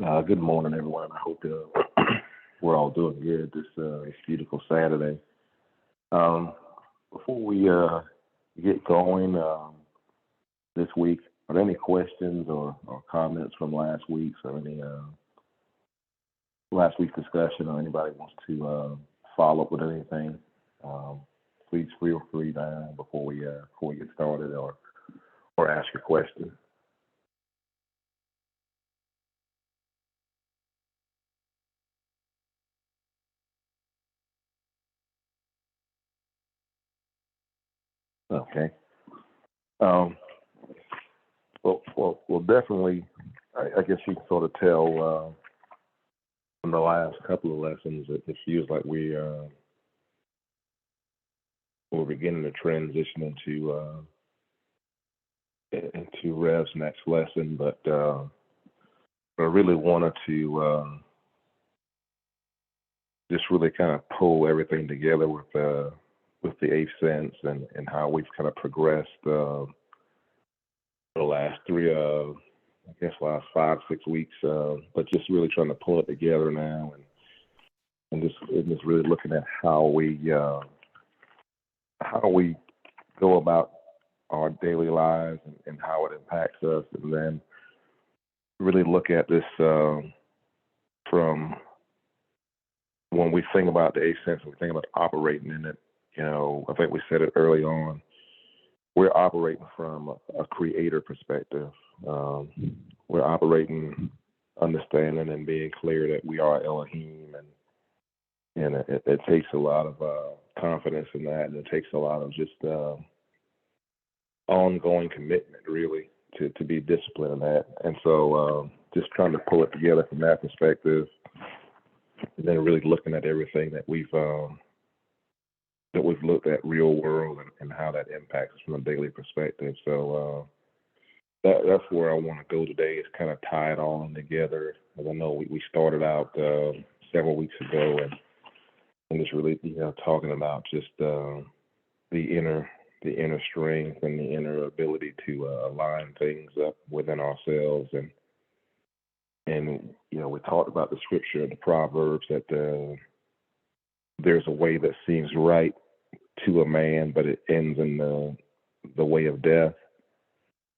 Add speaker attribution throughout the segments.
Speaker 1: Good morning, everyone. I hope we're all doing good this beautiful Saturday. Um, Before we get going this week, are there any questions or comments from last week's or any last week's discussion, or anybody wants to follow up with anything? Um, Please feel free now before we get started or ask your question. Okay. Um, well, definitely. I guess you can sort of tell. In the last couple of lessons, it feels like we're beginning to transition into Rev's next lesson, but I really wanted to just really kind of pull everything together with the eighth sense and how we've kind of progressed the last I guess last 5 6 weeks, but just really trying to pull it together now and just really looking at how we go about our daily lives and how it impacts us, and then really look at this from when we think about the eighth sense, we think about operating in it. I think we said it early on. We're operating from a creator perspective. Um, we're operating, understanding, and being clear that we are Elohim, and it takes a lot of confidence in that, and it takes a lot of just ongoing commitment, really, to be disciplined in that. And so, just trying to pull it together from that perspective, and then really looking at everything that we've looked at real world and how that impacts us from a daily perspective. So that's where I want to go today, is kind of tie it all in together. As I know we started out several weeks ago, and just really talking about just the inner the inner strength and the inner ability to align things up within ourselves. And we talked about the scripture, the Proverbs, that there's a way that seems right to a man, but it ends in the way of death.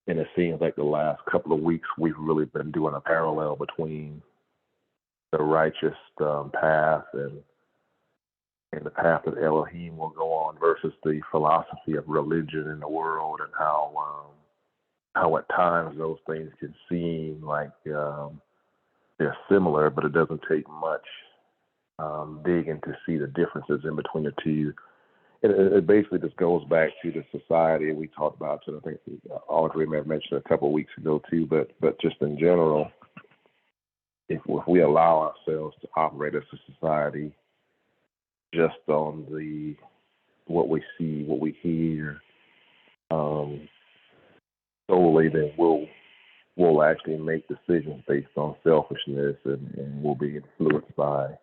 Speaker 1: And it seems like the last couple of weeks we've really been doing a parallel between the righteous path and the path that Elohim will go on versus the philosophy of religion in the world, and how at times those things can seem like they're similar, but it doesn't take much digging to see the differences in between the two. It basically just goes back to the society we talked about. So I think Audrey may have mentioned a couple of weeks ago too, but just in general, if we allow ourselves to operate as a society just on the what we see, what we hear, um, solely, then we'll actually make decisions based on selfishness, and we'll be influenced by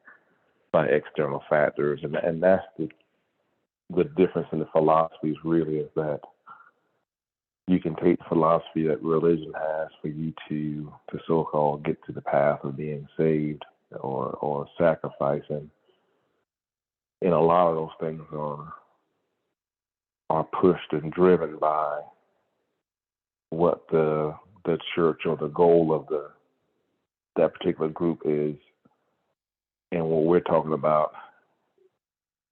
Speaker 1: external factors, and that's the difference in the philosophies. Really, is that you can take the philosophy that religion has for you to so-called get to the path of being saved or sacrificing, and a lot of those things are pushed and driven by what the church or the goal of that particular group is, and what we're talking about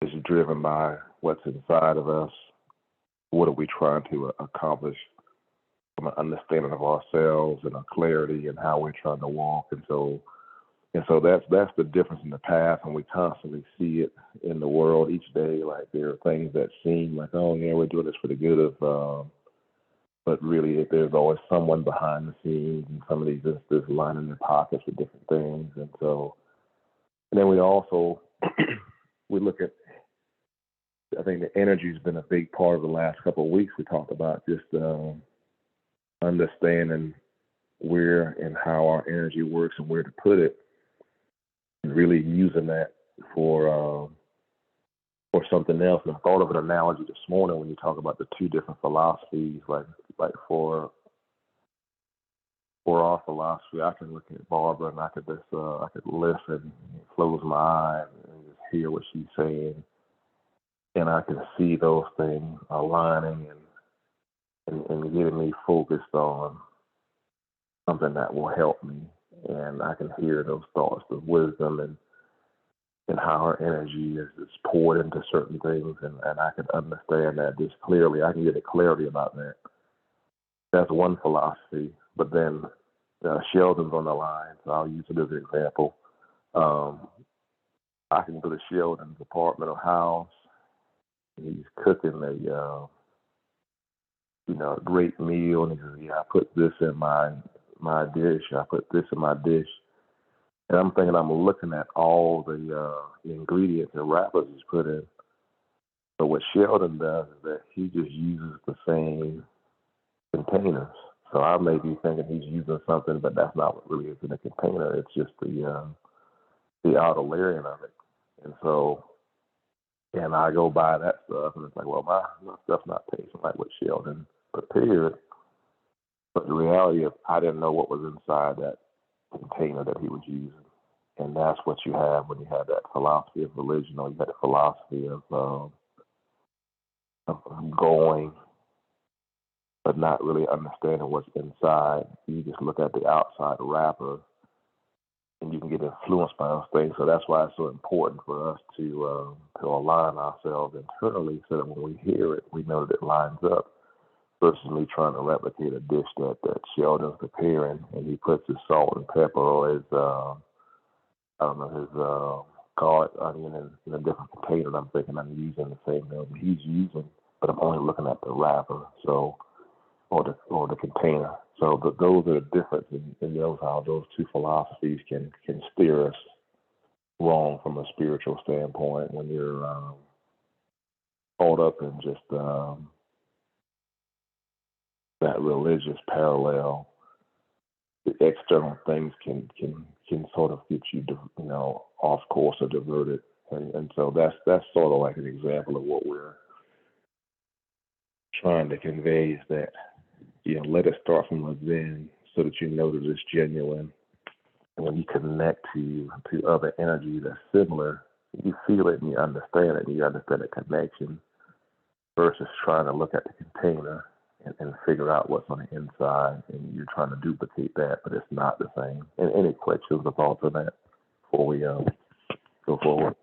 Speaker 1: is driven by what's inside of us. What are we trying to accomplish from an understanding of ourselves and a clarity and how we're trying to walk? And so that's the difference in the path, and we constantly see it in the world each day. Like, there are things that seem like, oh yeah, we're doing this for the good of, but really there's always someone behind the scenes, and some of these just lining their pockets with different things. And then we also we look at, I think the energy has been a big part of the last couple of weeks. We talked about just understanding where and how our energy works and where to put it, and really using that for something else. And I thought of an analogy this morning when you talk about the two different philosophies, like for our philosophy. I can look at Barbara and I could listen, close my eyes, and just hear what she's saying, and I can see those things aligning and getting me focused on something that will help me. And I can hear those thoughts of wisdom and how her energy is poured into certain things, and I can understand that just clearly. I can get a clarity about that. That's one philosophy. But then Sheldon's on the line, so I'll use it as an example. Um, I can go to Sheldon's apartment or house, and he's cooking a great meal, and he says, "Yeah, I put this in my dish. I put this in my dish." And I'm thinking, I'm looking at all the ingredients and wrappers he's put in. But what Sheldon does is that he just uses the same containers. So I may be thinking he's using something, but that's not what really is in the container. It's just the outer layering of it. And so, and I go buy that stuff, and it's like, well, my stuff's not tasting like what Sheldon prepared. But the reality is, I didn't know what was inside that container that he was using. And that's what you have when you have that philosophy of religion, or you have the philosophy of going, but not really understanding what's inside. You just look at the outside wrapper, and you can get influenced by those things. So that's why it's so important for us to align ourselves internally, so that when we hear it, we know that it lines up. Versus me trying to replicate a dish that Sheldon's preparing, and he puts his salt and pepper or his I don't know, his garlic onion in a different container. And I'm thinking I'm using the same thing he's using, but I'm only looking at the wrapper, so or the container. So those are the difference in those, how those two philosophies can steer us wrong from a spiritual standpoint when you're caught up in just that religious parallel. The external things can sort of get you, off course or diverted, and so that's sort of like an example of what we're trying to convey, is that let it start from within, so that you know that it's genuine. And when you connect to other energy that's similar, you feel it and you understand it, and you understand the connection, versus trying to look at the container and figure out what's on the inside, and you're trying to duplicate that, but it's not the same. And any questions or thoughts on that before we go forward?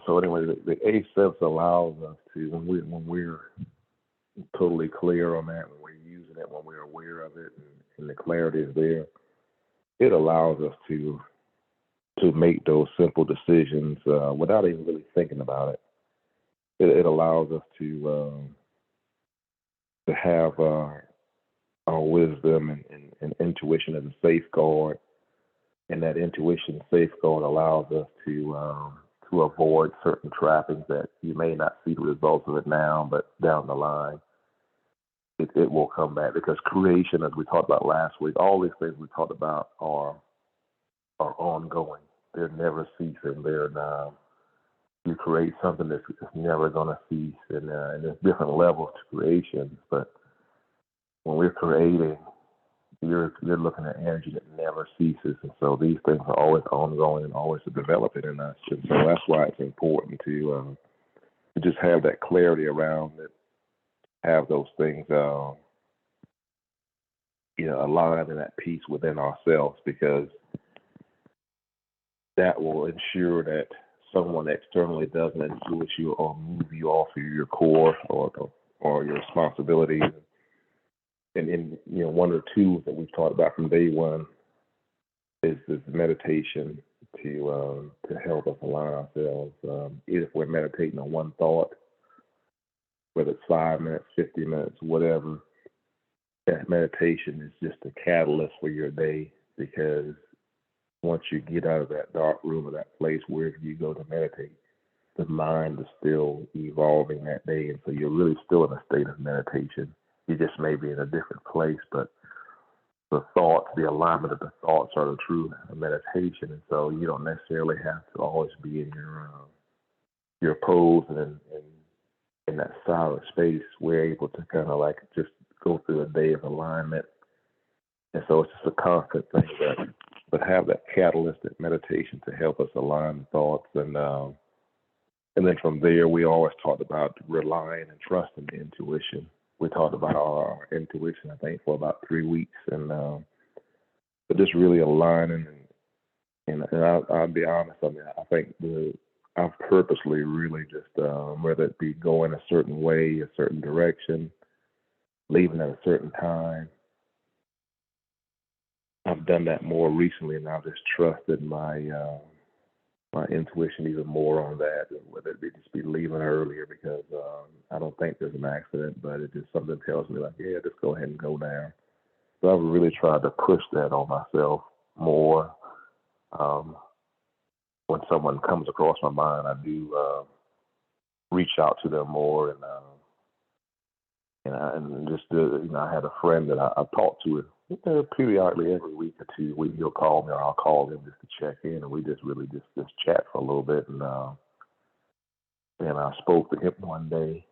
Speaker 1: So anyway, the eighth sense allows us to, when we're totally clear on that, when we're using it, when we're aware of it, and the clarity is there, it allows us to make those simple decisions without even really thinking about it. It allows us to have our wisdom and intuition as a safeguard, and that intuition safeguard allows us to avoid certain trappings that you may not see the results of it now, but down the line it will come back, because creation, as we talked about last week, all these things we talked about are ongoing. They're never ceasing. They're you create something that's never going to cease, and there's different levels to creation. But when we're creating, you're looking at energy that never ceases, and so these things are always ongoing and always developing in us. And so that's why it's important to just have that clarity around it, have those things, aligned and at peace within ourselves, because that will ensure that someone externally doesn't influence you or move you off of your core or your responsibilities. And one of the tools that we've talked about from day one is this meditation to help us align ourselves. If we're meditating on one thought, whether it's 5 minutes, 50 minutes, whatever, that meditation is just a catalyst for your day, because once you get out of that dark room or that place wherever you go to meditate, the mind is still evolving that day, and so you're really still in a state of meditation. You just may be in a different place, but the thoughts, the alignment of the thoughts are the true meditation, and so you don't necessarily have to always be in your pose and in that silent space. We're able to kind of like just go through a day of alignment, and so it's just a constant thing that, but have that catalytic meditation to help us align the thoughts, and then from there we always talked about relying and trusting the intuition. We talked about our intuition, I think, for about 3 weeks, and but just really aligning and I'll be honest. I mean, I think I've purposely really just whether it be going a certain way, a certain direction, leaving at a certain time. I've done that more recently, and I've just trusted my intuition even more on that, whether it be just be leaving earlier because I don't think there's an accident, but it just something tells me like, yeah, just go ahead and go down. So I've really tried to push that on myself more. Um, when someone comes across my mind, I do reach out to them more, and just I had a friend that I talked to periodically every week or two. He'll call me or I'll call him just to check in, and we just really just chat for a little bit. And I spoke to him one day,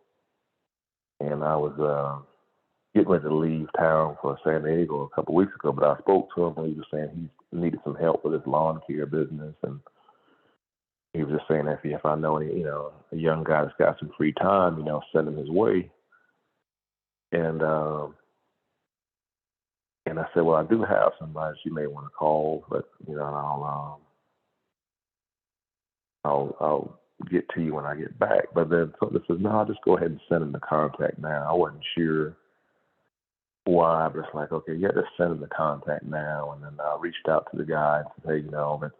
Speaker 1: and I was getting ready to leave town for San Diego a couple of weeks ago. But I spoke to him, and he was saying he needed some help with his lawn care business, and he was just saying if I know any, a young guy that's got some free time, send him his way. And and I said, well, I do have somebody you may want to call, but I'll get to you when I get back. But then somebody says, no, I'll just go ahead and send him the contact now. I wasn't sure why, but it's like, okay, yeah, just send him the contact now. And then I reached out to the guy and said, hey, but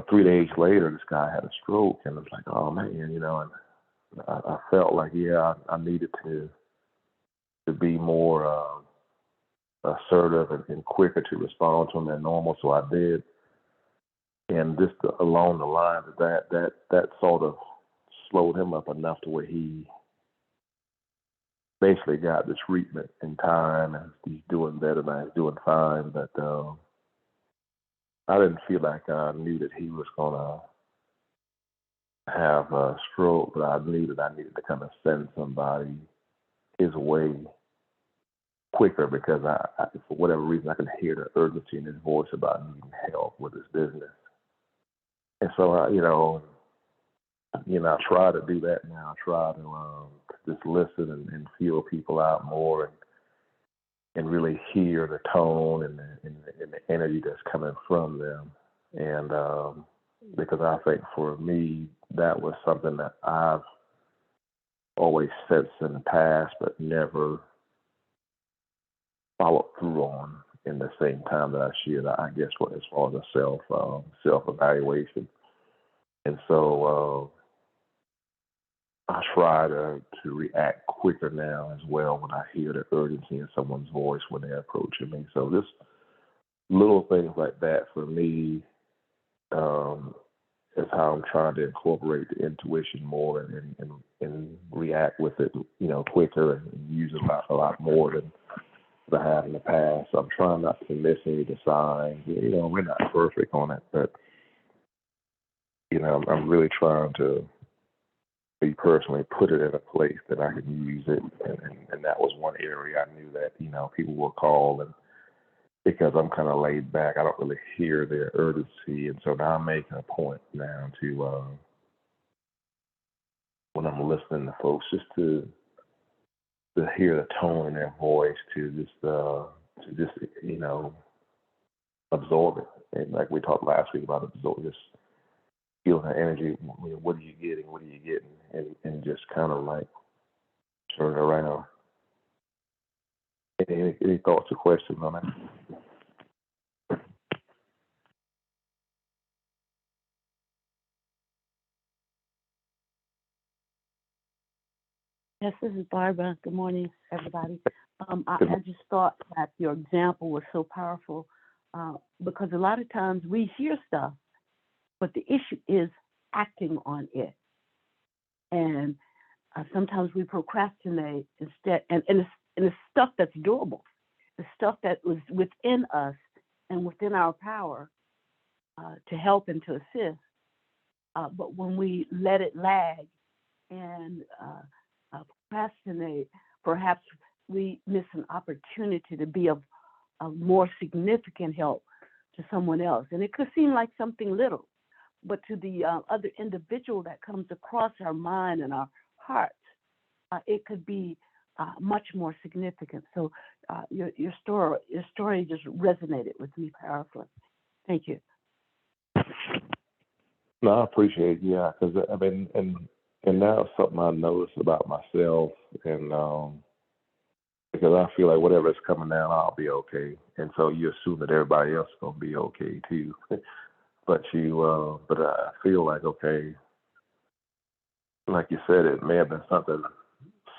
Speaker 1: 3 days later, this guy had a stroke, and it's like, oh man, and I felt like, yeah, I needed to be more assertive and quicker to respond to him than normal, so I did. And just along the lines of that sort of slowed him up enough to where he basically got the treatment in time, and he's doing better now. He's doing fine, but I didn't feel like I knew that he was gonna have a stroke, but I knew that I needed to kind of send somebody his way quicker because I for whatever reason I could hear the urgency in his voice about needing help with his business. And so I try to do that now. I try to just listen and feel people out more and really hear the tone and the energy that's coming from them. And because I think for me, that was something that I've always sensed in the past, but never followed through on in the same time that I shared, I guess, as far as a self evaluation. And so I try to react quicker now as well when I hear the urgency in someone's voice when they're approaching me. So just little things like that for me is how I'm trying to incorporate the intuition more and react with it, quicker and use it a lot more than I have in the past. So I'm trying not to miss any of the signs. We're not perfect on it, but I'm really trying to me personally put it in a place that I can use it, and that was one area I knew that people will call, and because I'm kind of laid back, I don't really hear their urgency, and so now I'm making a point now to when I'm listening to folks just to hear the tone in their voice, to just absorb it, and like we talked last week about absorb just feeling the energy. What are you getting? What are you getting? And just kind of like turn it around. Any thoughts or questions on that?
Speaker 2: Yes, this is Barbara. Good morning, everybody.
Speaker 1: Good
Speaker 2: I just thought that your example was so powerful because a lot of times we hear stuff, but the issue is acting on it. And sometimes we procrastinate instead, and it's stuff that's doable. the stuff that was within us and within our power to help and to assist. But when we let it lag and procrastinate, perhaps we miss an opportunity to be of more significant help to someone else. And it could seem like something little, but to the other individual that comes across our mind and our hearts, it could be much more significant. So your story just resonated with me powerfully. Thank you.
Speaker 1: No, I appreciate it. Yeah, because I mean, and now it's something I noticed about myself, and because I feel like whatever's coming down, I'll be okay, and so you assume that everybody else is gonna be okay too. But I feel like okay, like you said, it may have been something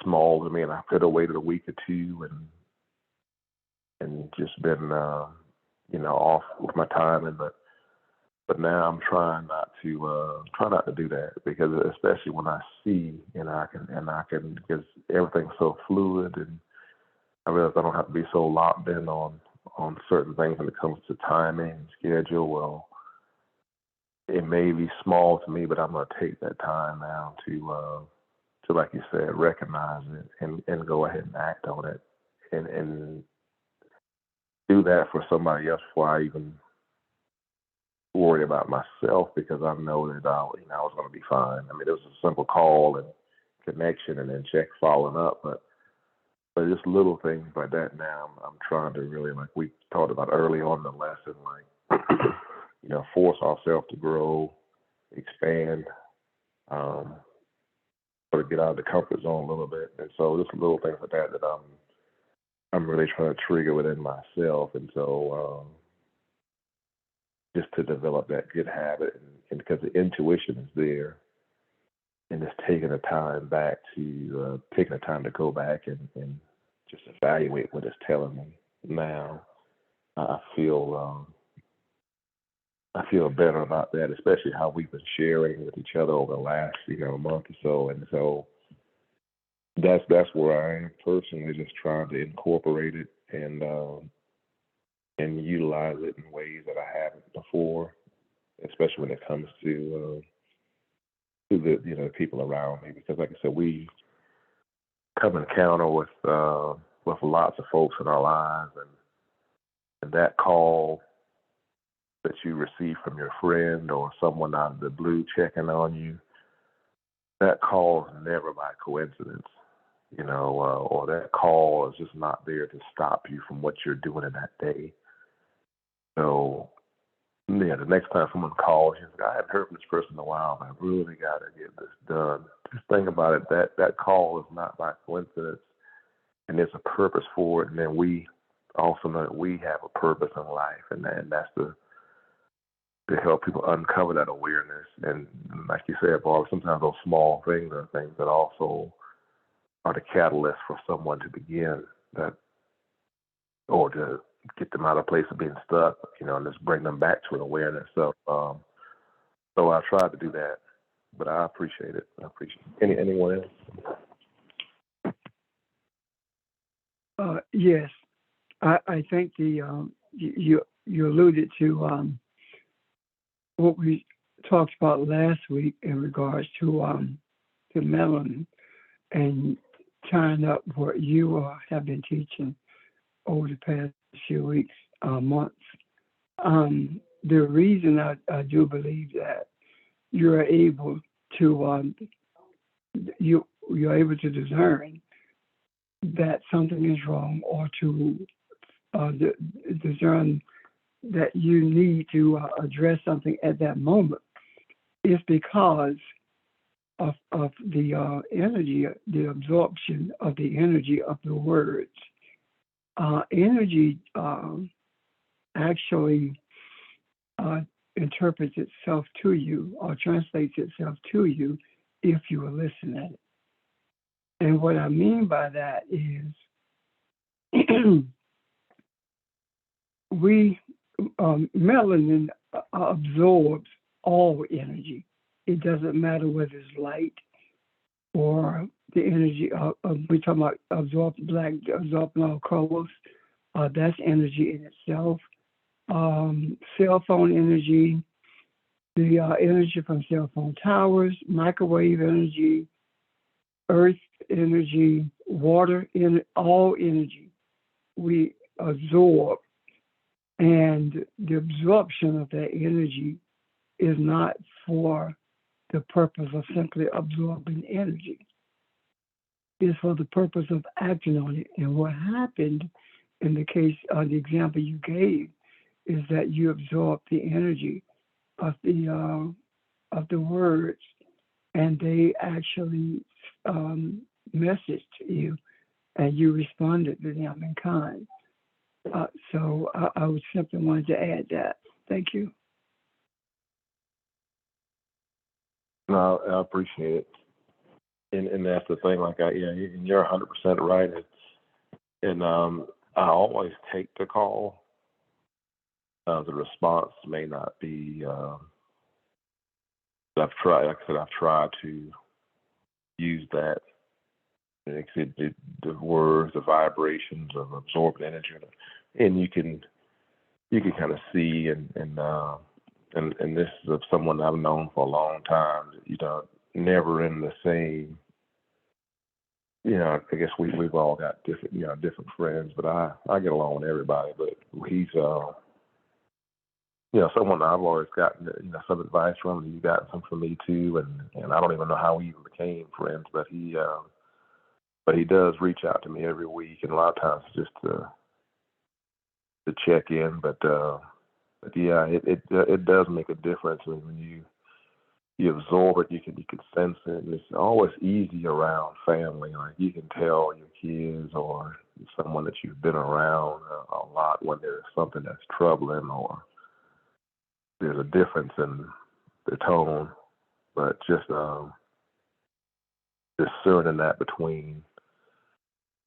Speaker 1: small to me, and I could have waited a week or two and just been off with my timing, but now I'm trying not to do that, because especially when I see and I can because everything's so fluid, and I realize I don't have to be so locked in on certain things when it comes to timing and schedule. Well, it may be small to me, but I'm gonna take that time now to like you said, recognize it and go ahead and act on it, and do that for somebody else before I even worry about myself, because I know that I was going to be fine. I mean, it was a simple call and connection, and then check following up, but just little things like that. Now I'm trying to really, like we talked about early on in the lesson, like force ourselves to grow, expand, sort of get out of the comfort zone a little bit, and so just little things like that I'm really trying to trigger within myself, and so. Just to develop that good habit, and because the intuition is there, and just taking the time to go back and just evaluate what it's telling me. Now, I feel better about that, especially how we've been sharing with each other over the last month or so, and so that's where I am personally, just trying to incorporate it and utilize it in ways that I haven't before, especially when it comes to the people around me. Because like I said, we come encounter with lots of folks in our lives, and that call that you receive from your friend or someone out of the blue checking on you, that call is never by coincidence, or that call is just not there to stop you from what you're doing in that day. So, yeah, the next time someone calls you, I haven't heard from this person in a while, but I really got to get this done. Just think about it. That call is not by coincidence, and there's a purpose for it. And then we also know that we have a purpose in life, and that's to help people uncover that awareness. And like you said, Bob, sometimes those small things are things that also are the catalyst for someone to begin that, or to get them out of a place of being stuck, and just bring them back to an awareness. So I tried to do that, but I appreciate it. Anyone
Speaker 3: else? Yes, I think you alluded to what we talked about last week in regards to melanin, and tying up what you have been teaching over the past few weeks, months. The reason I do believe that you're able to you're able to discern that something is wrong, or to discern that you need to address something at that moment, is because of the energy, the absorption of the energy of the words. Energy actually interprets itself to you, or translates itself to you, if you will listen at it. And what I mean by that is melanin absorbs all energy. It doesn't matter whether it's light or the energy we're talking about absorbing all colors, That's energy in itself. Cell phone energy, the energy from cell phone towers, microwave energy, earth energy, water, all energy we absorb. And the absorption of that energy is not for the purpose of simply absorbing energy. It's for the purpose of acting on it. And what happened in the case of the example you gave is that you absorb the energy of the words, and they actually messaged you, and you responded to them in kind. So I would simply wanted to add that. Thank you.
Speaker 1: No, I appreciate it. And that's the thing, like and you're 100% right. And I always take the call. The response may not be. I've tried, like I said, I've tried to use that. The words, the vibrations of absorbing energy, and you can kind of see and this is of someone I've known for a long time. Never in the same. I guess we've all got different friends, but I get along with everybody. But he's someone I've always gotten some advice from, and he's gotten some from me too. And I don't even know how we even became friends, but he does reach out to me every week, and a lot of times just to check in. But yeah, it does make a difference when you absorb it. You can sense it, and it's always easy around family. Like you can tell your kids or someone that you've been around a lot when there's something that's troubling or there's a difference in the tone. But just discerning that between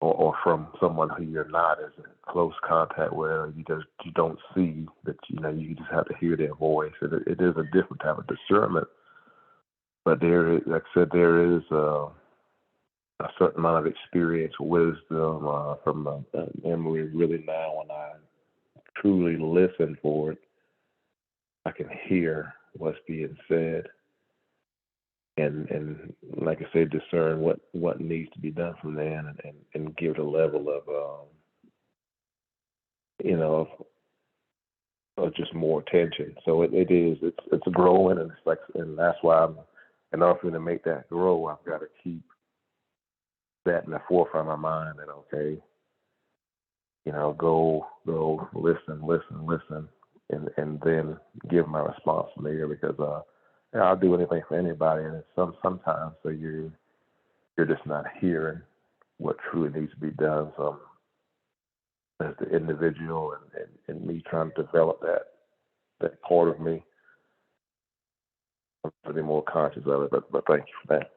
Speaker 1: or from someone who you're not as in close contact with, or you don't see that you just have to hear their voice. It is a different type of discernment. But there is, like I said, there is a certain amount of experience, wisdom from memory. Really, now when I truly listen for it, I can hear what's being said, and like I said, discern what needs to be done from there, and give it a level of just more attention. So it's growing, and and that's why in order for me to make that grow, I've got to keep that in the forefront of my mind. That okay, go listen, and then give my response from there, because I'll do anything for anybody, and it's sometimes so you're just not hearing what truly needs to be done. So as the individual and me trying to develop that part of me, I'm going to be more conscious of it. But thank you for that.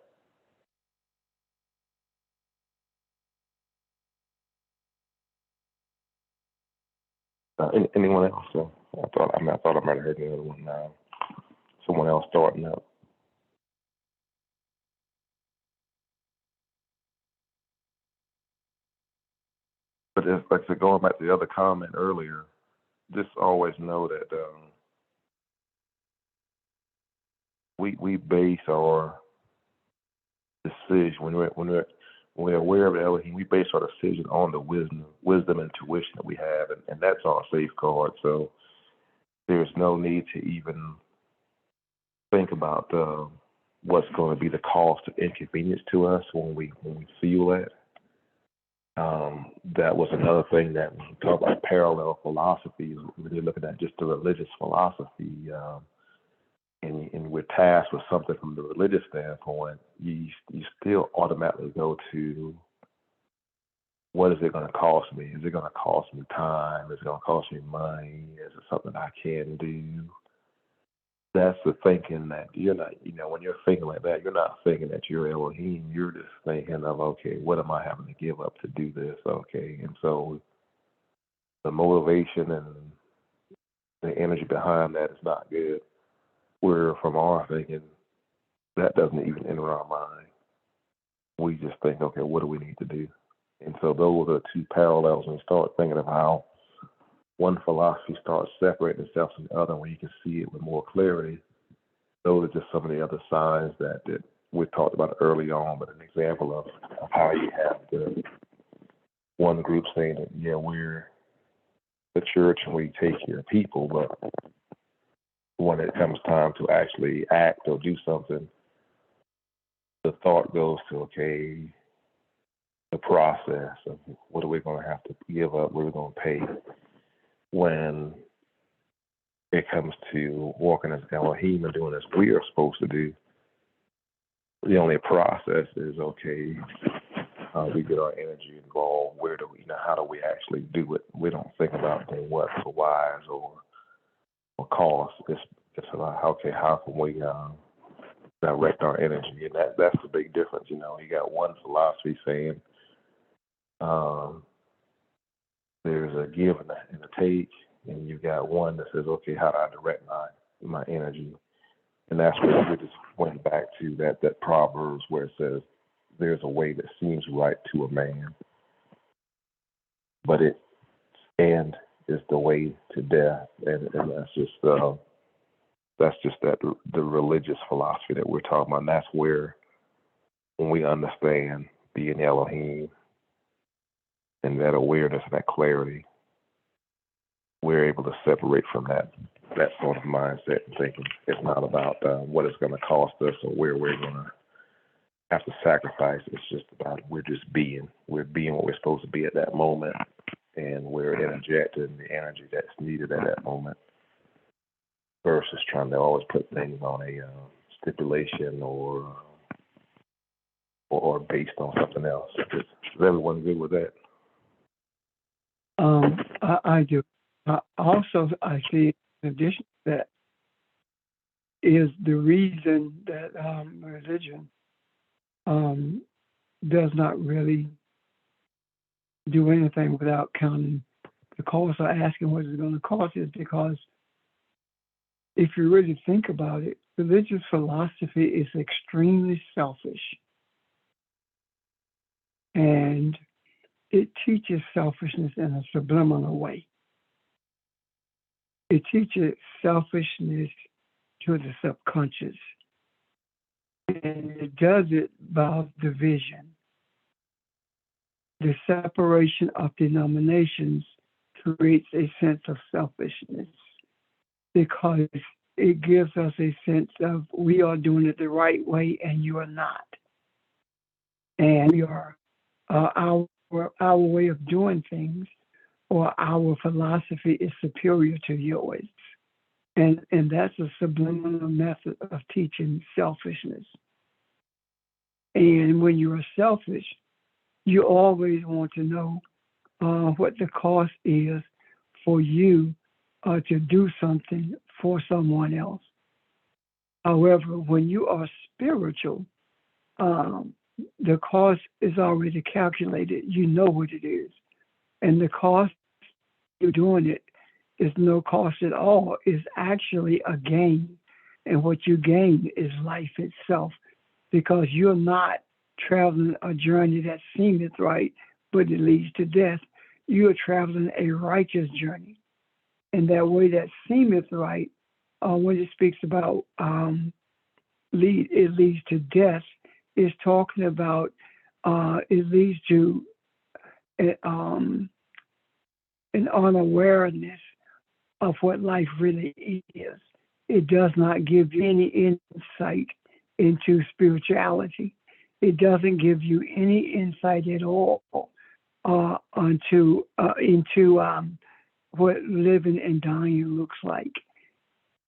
Speaker 1: Anyone else? I thought I might have heard the other one. Someone else starting up. But it's, like I said, going back to the other comment earlier, just always know that we base our decision when we're aware of Elohim. We base our decision on the wisdom and tuition that we have, and that's our safeguard. So there's no need to even think about what's going to be the cost of inconvenience to us when we feel that. That was another thing that when we talk about parallel philosophies, when you're looking at just the religious philosophy, and we're tasked with something from the religious standpoint, you still automatically go to, what is it going to cost me? Is it going to cost me time? Is it going to cost me money? Is it something I can do? That's the thinking that you're not, when you're thinking like that, you're not thinking that you're Elohim. You're just thinking of, okay, what am I having to give up to do this? Okay. And so the motivation and the energy behind that is not good. Where from our thinking, that doesn't even enter our mind. We just think, okay, what do we need to do? And so those are two parallels when you start thinking of how one philosophy starts separating itself from the other, when you can see it with more clarity. Those are just some of the other signs that we talked about early on, but an example of how you have the one group saying that, yeah, we're the church and we take care of people, but when it comes time to actually act or do something, the thought goes to, okay, the process of what are we going to have to give up, what are we going to pay, when it comes to walking as Elohim and doing as we are supposed to do. The only process is, okay, we get our energy involved. Where do we, how do we actually do it? We don't think about the what for whys or cost. It's about, okay, how can we direct our energy? And that's the big difference. You got one philosophy saying there's a give and a take, and you got one that says, okay, how do I direct my energy? And that's where we just went back to that Proverbs where it says, there's a way that seems right to a man, but its end is the way to death. And that's just the religious philosophy that we're talking about. And that's where, when we understand being Elohim and that awareness and that clarity, we're able to separate from that sort of mindset and thinking. It's not about what it's going to cost us or where we're going to have to sacrifice. It's just about we're being what we're supposed to be at that moment, and we're interjecting the energy that's needed at that moment, versus trying to always put things on a stipulation or based on something else. Is everyone good with that?
Speaker 3: I do. Also, I see, in addition to that, is the reason that religion does not really do anything without counting the cost or asking what it's going to cost, is because if you really think about it, religious philosophy is extremely selfish. And it teaches selfishness in a subliminal way. It teaches selfishness to the subconscious. And it does it by division. The separation of denominations creates a sense of selfishness because it gives us a sense of we are doing it the right way and you are not. And we are our way of doing things or our philosophy is superior to yours. And that's a subliminal method of teaching selfishness. And when you are selfish, you always want to know what the cost is for you to do something for someone else. However, when you are spiritual, the cost is already calculated. You know what it is. And the cost you're doing it is no cost at all. It's actually a gain. And what you gain is life itself, because you're not traveling a journey that seemeth right, but it leads to death. You are traveling a righteous journey. And that way that seemeth right, when it speaks about it leads to death, is talking about it leads to an unawareness of what life really is. It does not give you any insight into spirituality. It doesn't give you any insight at all into what living and dying looks like.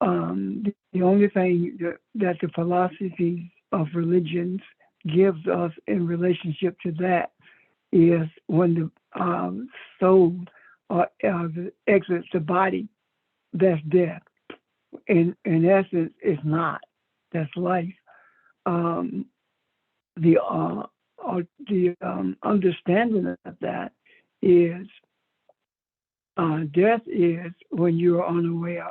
Speaker 3: The only thing that the philosophies of religions gives us in relationship to that is when the soul exits the body, that's death. In essence, it's not. That's life. The understanding of that is death is when you are unaware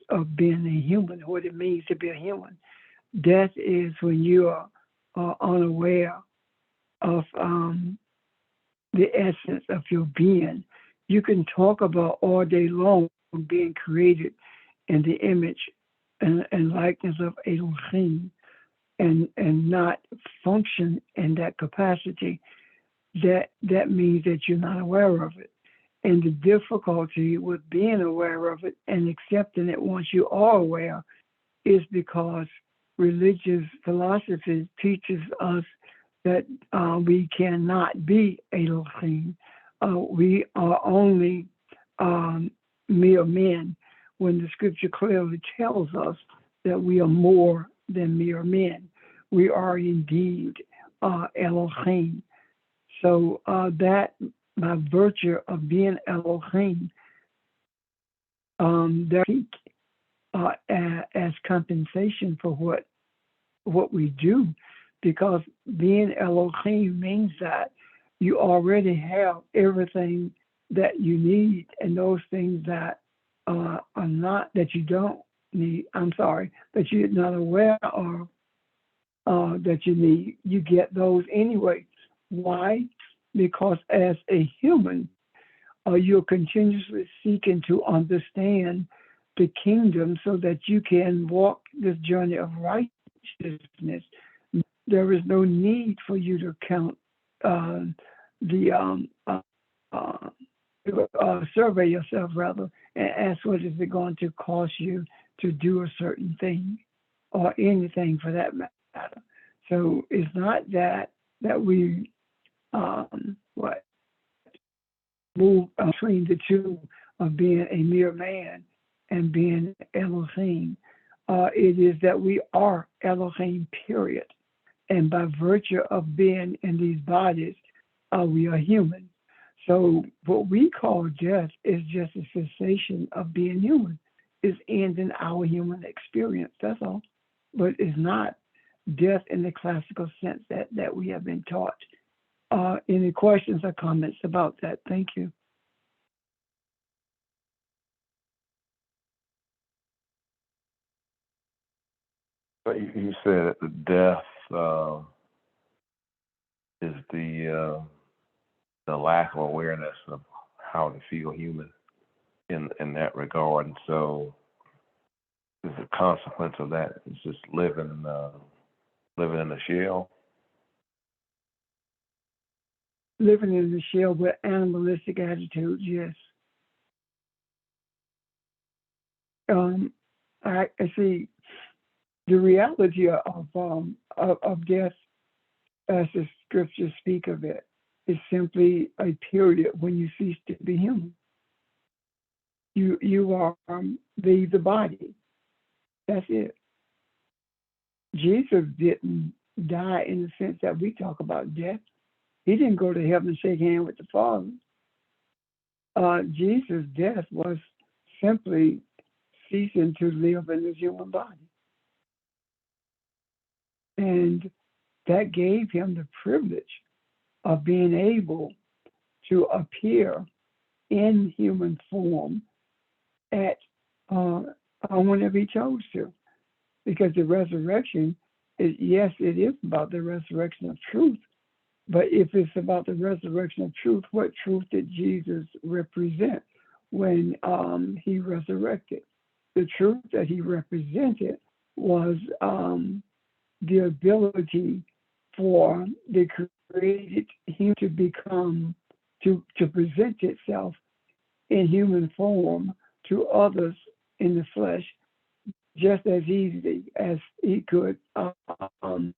Speaker 3: of being a human, what it means to be a human. Death is when you are unaware of the essence of your being. You can talk about all day long being created in the image and likeness of Elohim and not function in that capacity. That means that you're not aware of it. And the difficulty with being aware of it and accepting it once you are aware is because religious philosophy teaches us that we cannot be Elohim. We are only mere men, when the scripture clearly tells us that we are more than mere men. We are indeed Elohim. So that by virtue of being Elohim, as compensation for what we do, because being Elohim means that you already have everything that you need, and those things that are not, that you don't need, that you're not aware of that you need, you get those anyway. Why? Because as a human, you're continuously seeking to understand the kingdom so that you can walk this journey of righteousness. There is no need for you to count survey yourself rather and ask what is it going to cost you to do a certain thing or anything for that matter. So it's not that we move between the two of being a mere man and being Elohim. It is that we are Elohim, period. And by virtue of being in these bodies, we are human. So what we call death is just a cessation of being human. It's ending our human experience, that's all. But it's not death in the classical sense that we have been taught. Any questions or comments about that? Thank you.
Speaker 1: But you said that death is the lack of awareness of how to feel human in that regard, and so is a consequence of that. It's just living in a shell.
Speaker 3: Living in the shell with animalistic attitudes, yes. I see the reality of death, as the scriptures speak of it, is simply a period when you cease to be human. You are the body. That's it. Jesus didn't die in the sense that we talk about death. He didn't go to heaven and shake hands with the Father. Jesus' death was simply ceasing to live in his human body. And that gave him the privilege of being able to appear in human form at whenever he chose to. Because the resurrection is, yes, it is about the resurrection of truth. But if it's about the resurrection of truth, what truth did Jesus represent when he resurrected? The truth that he represented was the ability for the created him to become, to present itself in human form to others in the flesh just as easily as he could in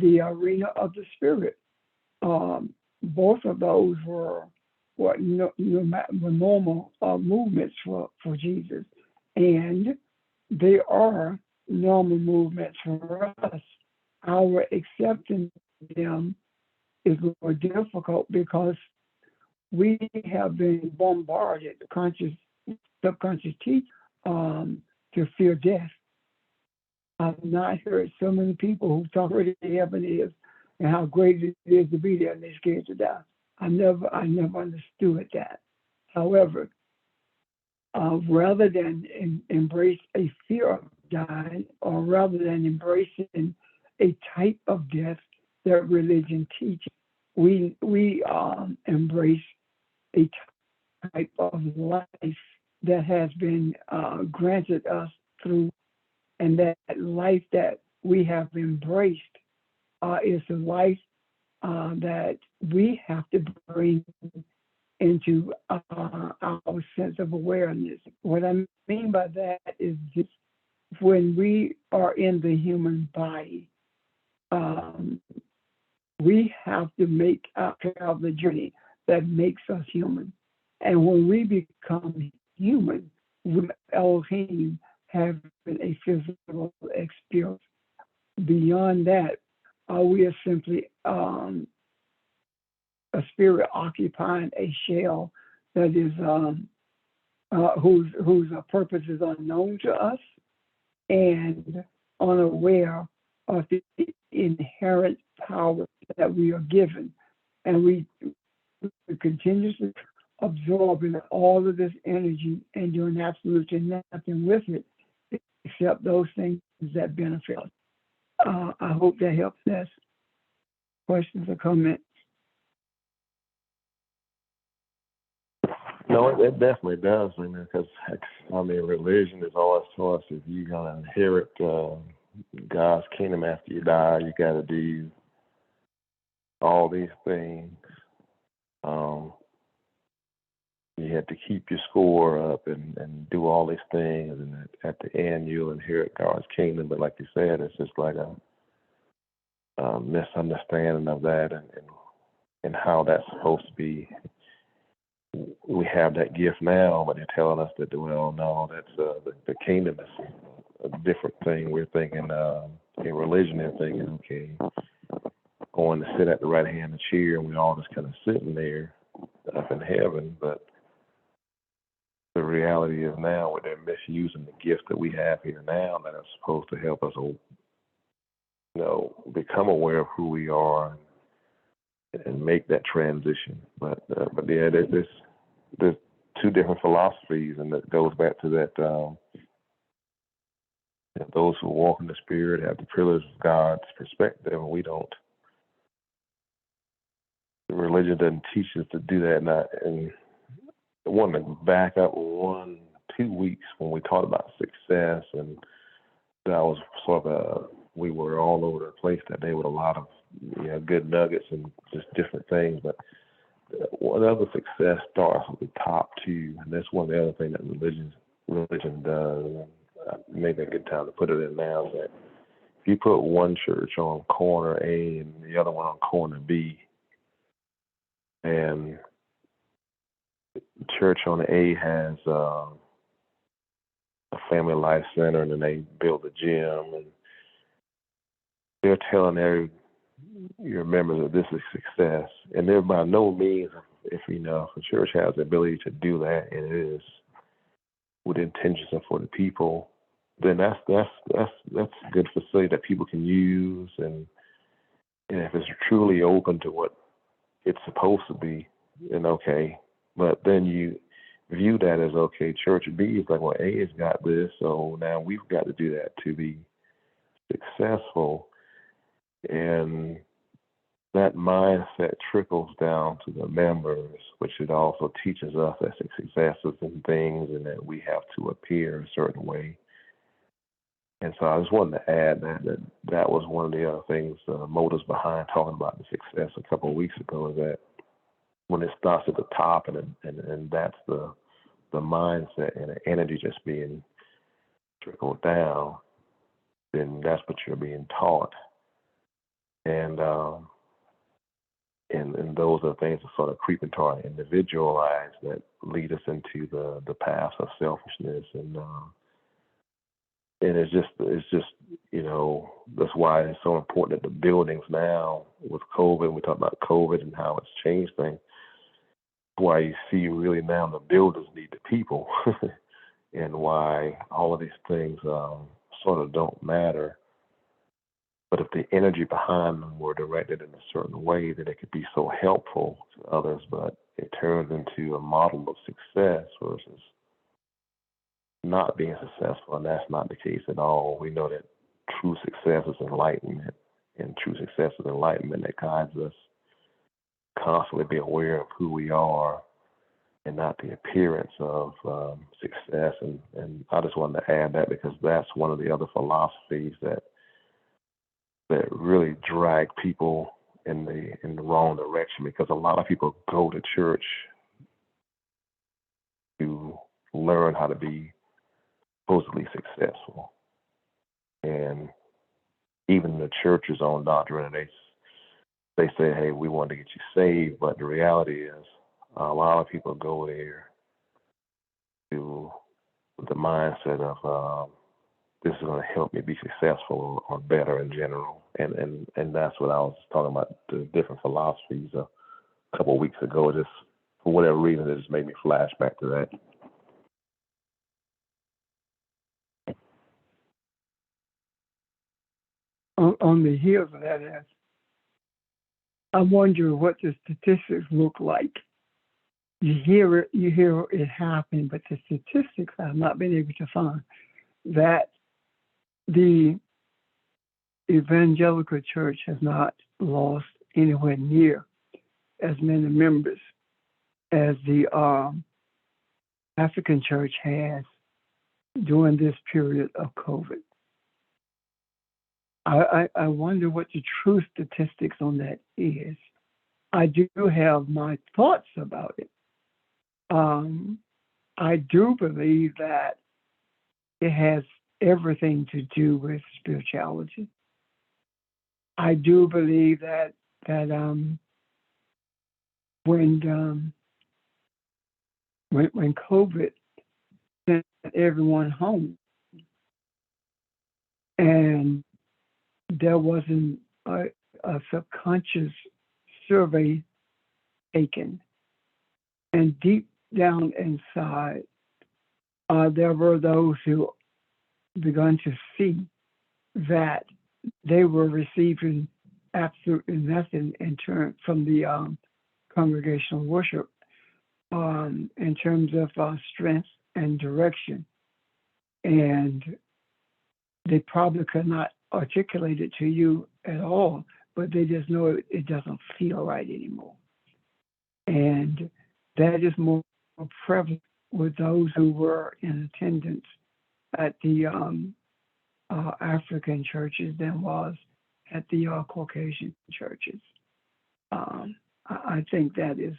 Speaker 3: the arena of the spirit. Both of those were normal movements for Jesus, and they are normal movements for us. Our accepting them is more difficult because we have been bombarded, conscious, subconscious teaching, to fear death. I've not heard so many people who talk about what heaven is and how great it is to be there, and they're scared to die. I never understood that. However, rather than embrace a fear of dying, or rather than embracing a type of death that religion teaches, we embrace a type of life that has been granted us through, and that life that we have embraced is a life that we have to bring into our sense of awareness. What I mean by that is just when we are in the human body, we have to make out the journey that makes us human. And when we become human, we Elohim have a physical experience. Beyond that, we are simply a spirit occupying a shell that is whose purpose is unknown to us and unaware of the inherent power that we are given. And we continuously absorbing all of this energy and doing absolutely nothing with it except those things that benefit us. I hope that helps us. Questions or comments?
Speaker 1: No, it definitely does. I mean, because religion is always taught us if you're gonna inherit God's kingdom after you die, you got to do all these things. You have to keep your score up and do all these things, and at the end you'll inherit God's kingdom. But like you said, it's just like a misunderstanding of that and how that's supposed to be. We have that gift now, but they're telling us that, well, no, that's the kingdom is a different thing. We're thinking in religion, they're thinking, okay, going to sit at the right hand of the chair, and we're all just kind of sitting there up in heaven. But the reality is now they're misusing the gift that we have here now that is supposed to help us, become aware of who we are and make that transition. But yeah, there's two different philosophies, and that goes back to that. Those who walk in the Spirit have the privilege of God's perspective, and we don't. The religion doesn't teach us to do that. And I want to back up 1-2 weeks when we talked about success, and that was sort of we were all over the place that day with a lot of good nuggets and just different things. But one other success starts at the top too, and that's one of the other things that religion does. And maybe a good time to put it in now is that if you put one church on corner A and the other one on corner B, and church on A has a family life center, and then they build a gym, and they're telling your members that this is success, and they're by no means, if a church has the ability to do that, and it is with intentions and for the people, then that's a good facility that people can use, and if it's truly open to what it's supposed to be, then okay. But then you view that as, okay, Church B is like, well, A has got this, so now we've got to do that to be successful. And that mindset trickles down to the members, which it also teaches us as successes and things, and that we have to appear a certain way. And so I just wanted to add that was one of the other things, motives behind talking about the success a couple of weeks ago, is that when it starts at the top and that's the mindset and the energy just being trickled down, then that's what you're being taught. And those are things that sort of creep into our individual lives that lead us into the paths of selfishness, and it's just that's why it's so important that the buildings now with COVID, we talk about COVID and how it's changed things. Why you see really now the builders need the people, and why all of these things sort of don't matter. But if the energy behind them were directed in a certain way, then it could be so helpful to others, but it turns into a model of success versus not being successful, and that's not the case at all. We know that true success is enlightenment, and true success is enlightenment that guides us constantly be aware of who we are and not the appearance of success. And I just wanted to add that because that's one of the other philosophies that really drag people in the wrong direction, because a lot of people go to church to learn how to be supposedly successful. And even the church's own doctrine, they say, hey, we want to get you saved, but the reality is a lot of people go there to the mindset of this is going to help me be successful or better in general. And that's what I was talking about, the different philosophies a couple of weeks ago. Just for whatever reason, it just made me flash back to that.
Speaker 3: On the heels of that, I wonder what the statistics look like. You hear it happen, but the statistics I've not been able to find that the evangelical church has not lost anywhere near as many members as the African church has during this period of COVID. I wonder what the true statistics on that is. I do have my thoughts about it. I do believe that it has everything to do with spirituality. I do believe that when COVID sent everyone home and there wasn't a subconscious survey taken, and deep down inside, there were those who began to see that they were receiving absolutely nothing in turn from the congregational worship in terms of strength and direction. And they probably could not articulate it to you at all, but they just know it doesn't feel right anymore. And that is more prevalent with those who were in attendance at the African churches than was at the Caucasian churches. I think that is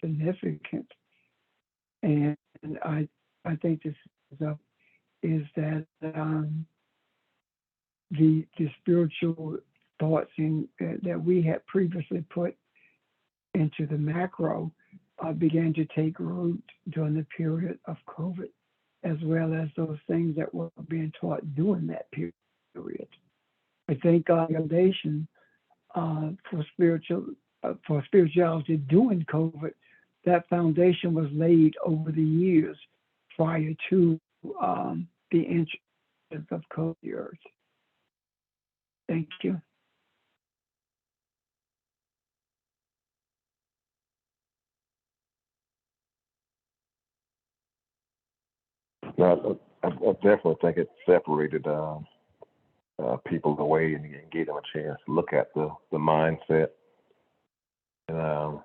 Speaker 3: significant, and I think this is that the spiritual thoughts that we had previously put into the macro began to take root during the period of COVID, as well as those things that were being taught during that period. I think our foundation for spirituality during COVID, that foundation was laid over the years prior to the entrance of COVID to the earth. Thank you.
Speaker 1: Now, I definitely think it separated people away and gave them a chance to look at the mindset. And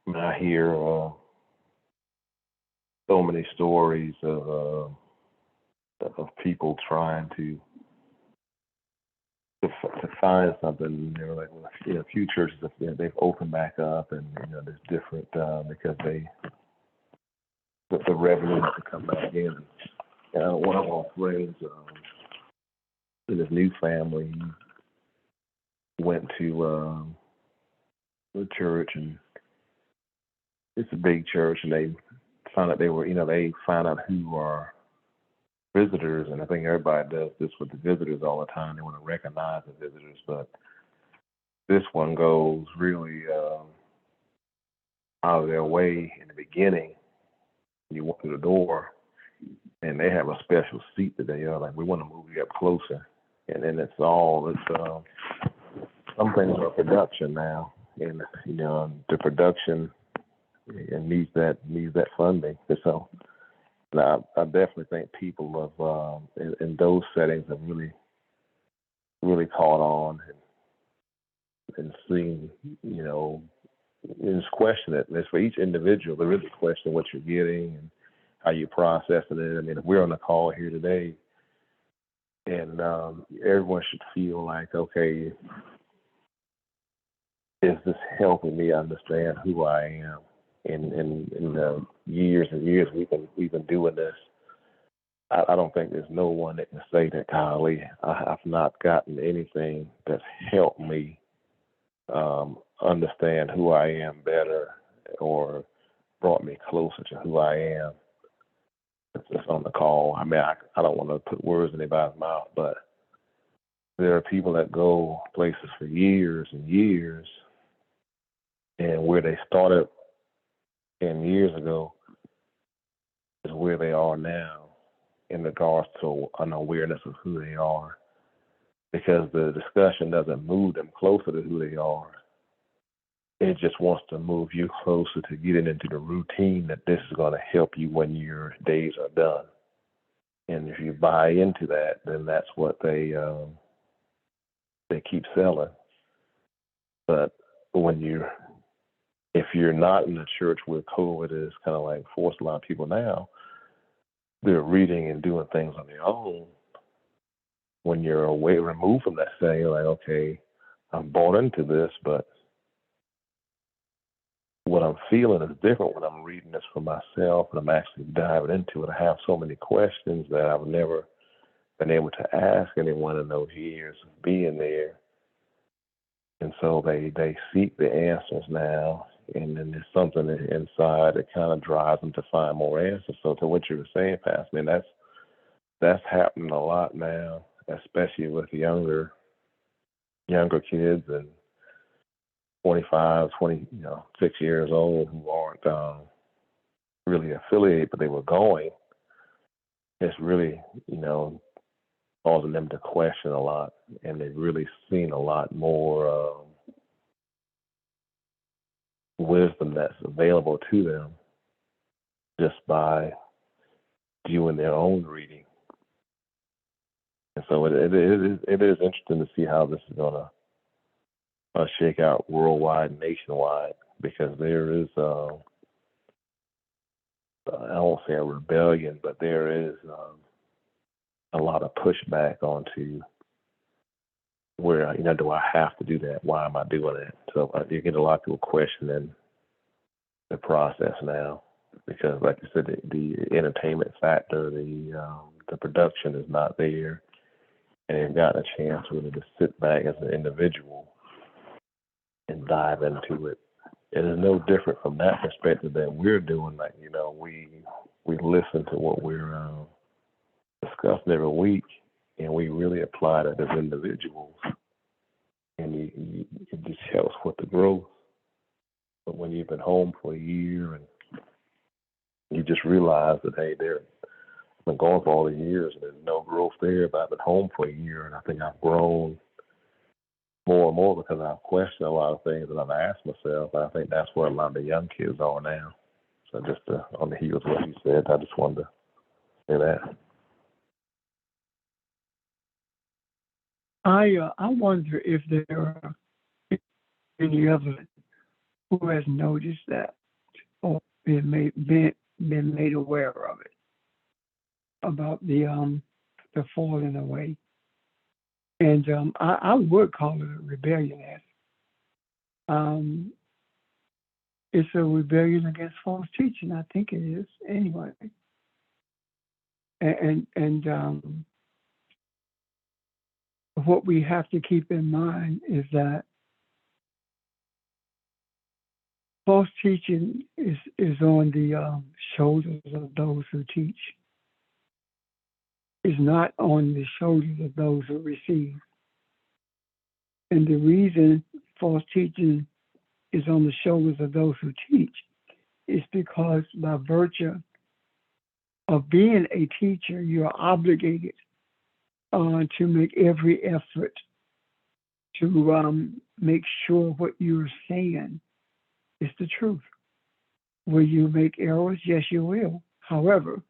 Speaker 1: when I hear so many stories of people trying to find something, you know, like a few churches they've opened back up, and there's different because the revenue has to come back in. One of our friends in his new family went to the church, and it's a big church, and they found out they find out who are visitors, and I think everybody does this with the visitors all the time. They want to recognize the visitors, but this one goes really out of their way in the beginning. You walk through the door, and they have a special seat that they are like, we want to move you up closer, and then some things are production now, and the production needs that funding. So I definitely think people have in those settings have really caught on and seeing, and just question it. And it's for each individual to really question what you're getting and how you're processing it. I mean, if we're on the call here today, and everyone should feel like, okay, is this helping me understand who I am? In the years and years we've been doing this, I don't think there's no one that can say that, golly, I've not gotten anything that's helped me understand who I am better or brought me closer to who I am. It's on the call. I mean, I don't want to put words in anybody's mouth, but there are people that go places for years and years, and where they started 10 years ago is where they are now in regards to an awareness of who they are, because the discussion doesn't move them closer to who they are. It just wants to move you closer to getting into the routine that this is going to help you when your days are done. And if you buy into that, then that's what they keep selling. But if you're not in a church where COVID is kind of like forced a lot of people now, they're reading and doing things on their own. When you're away, removed from that setting, you're like, okay, I'm bought into this, but what I'm feeling is different when I'm reading this for myself and I'm actually diving into it. I have so many questions that I've never been able to ask anyone in those years of being there. And so they seek the answers now, and then there's something inside that kind of drives them to find more answers. So to what you were saying, Pastor, man, that's happening a lot now, especially with younger kids and 25, 26 years old who aren't really affiliated, but they were going. It's really, causing them to question a lot, and they've really seen a lot more wisdom that's available to them just by doing their own reading. And so it is interesting to see how this is going to shake out worldwide, nationwide, because there is, I won't say a rebellion, but there is a lot of pushback onto where, do I have to do that? Why am I doing it? So you get a lot of people questioning the process now, because, like you said, the entertainment factor, the production is not there, and they've gotten a chance really to sit back as an individual and dive into it. It is no different from that perspective that we're doing. Like, we listen to what we're discussing every week, and we really apply that as individuals, and it just helps with the growth. But when you've been home for a year and you just realize that, hey, I've been gone for all the years and there's no growth there, but I've been home for a year and I think I've grown more and more because I've questioned a lot of things that I've asked myself. And I think that's where a lot of the young kids are now. So just on the heels of what you said, I just wanted to say that.
Speaker 3: I wonder if there are any other who has noticed that or been made aware of it, about the falling away. And I would call it a rebellion. It's a rebellion against false teaching. I think it is anyway. And what we have to keep in mind is that false teaching is on the shoulders of those who teach. Is not on the shoulders of those who receive. And the reason false teaching is on the shoulders of those who teach is because by virtue of being a teacher, you are obligated to make every effort to make sure what you're saying is the truth. Will you make errors? Yes, you will. However,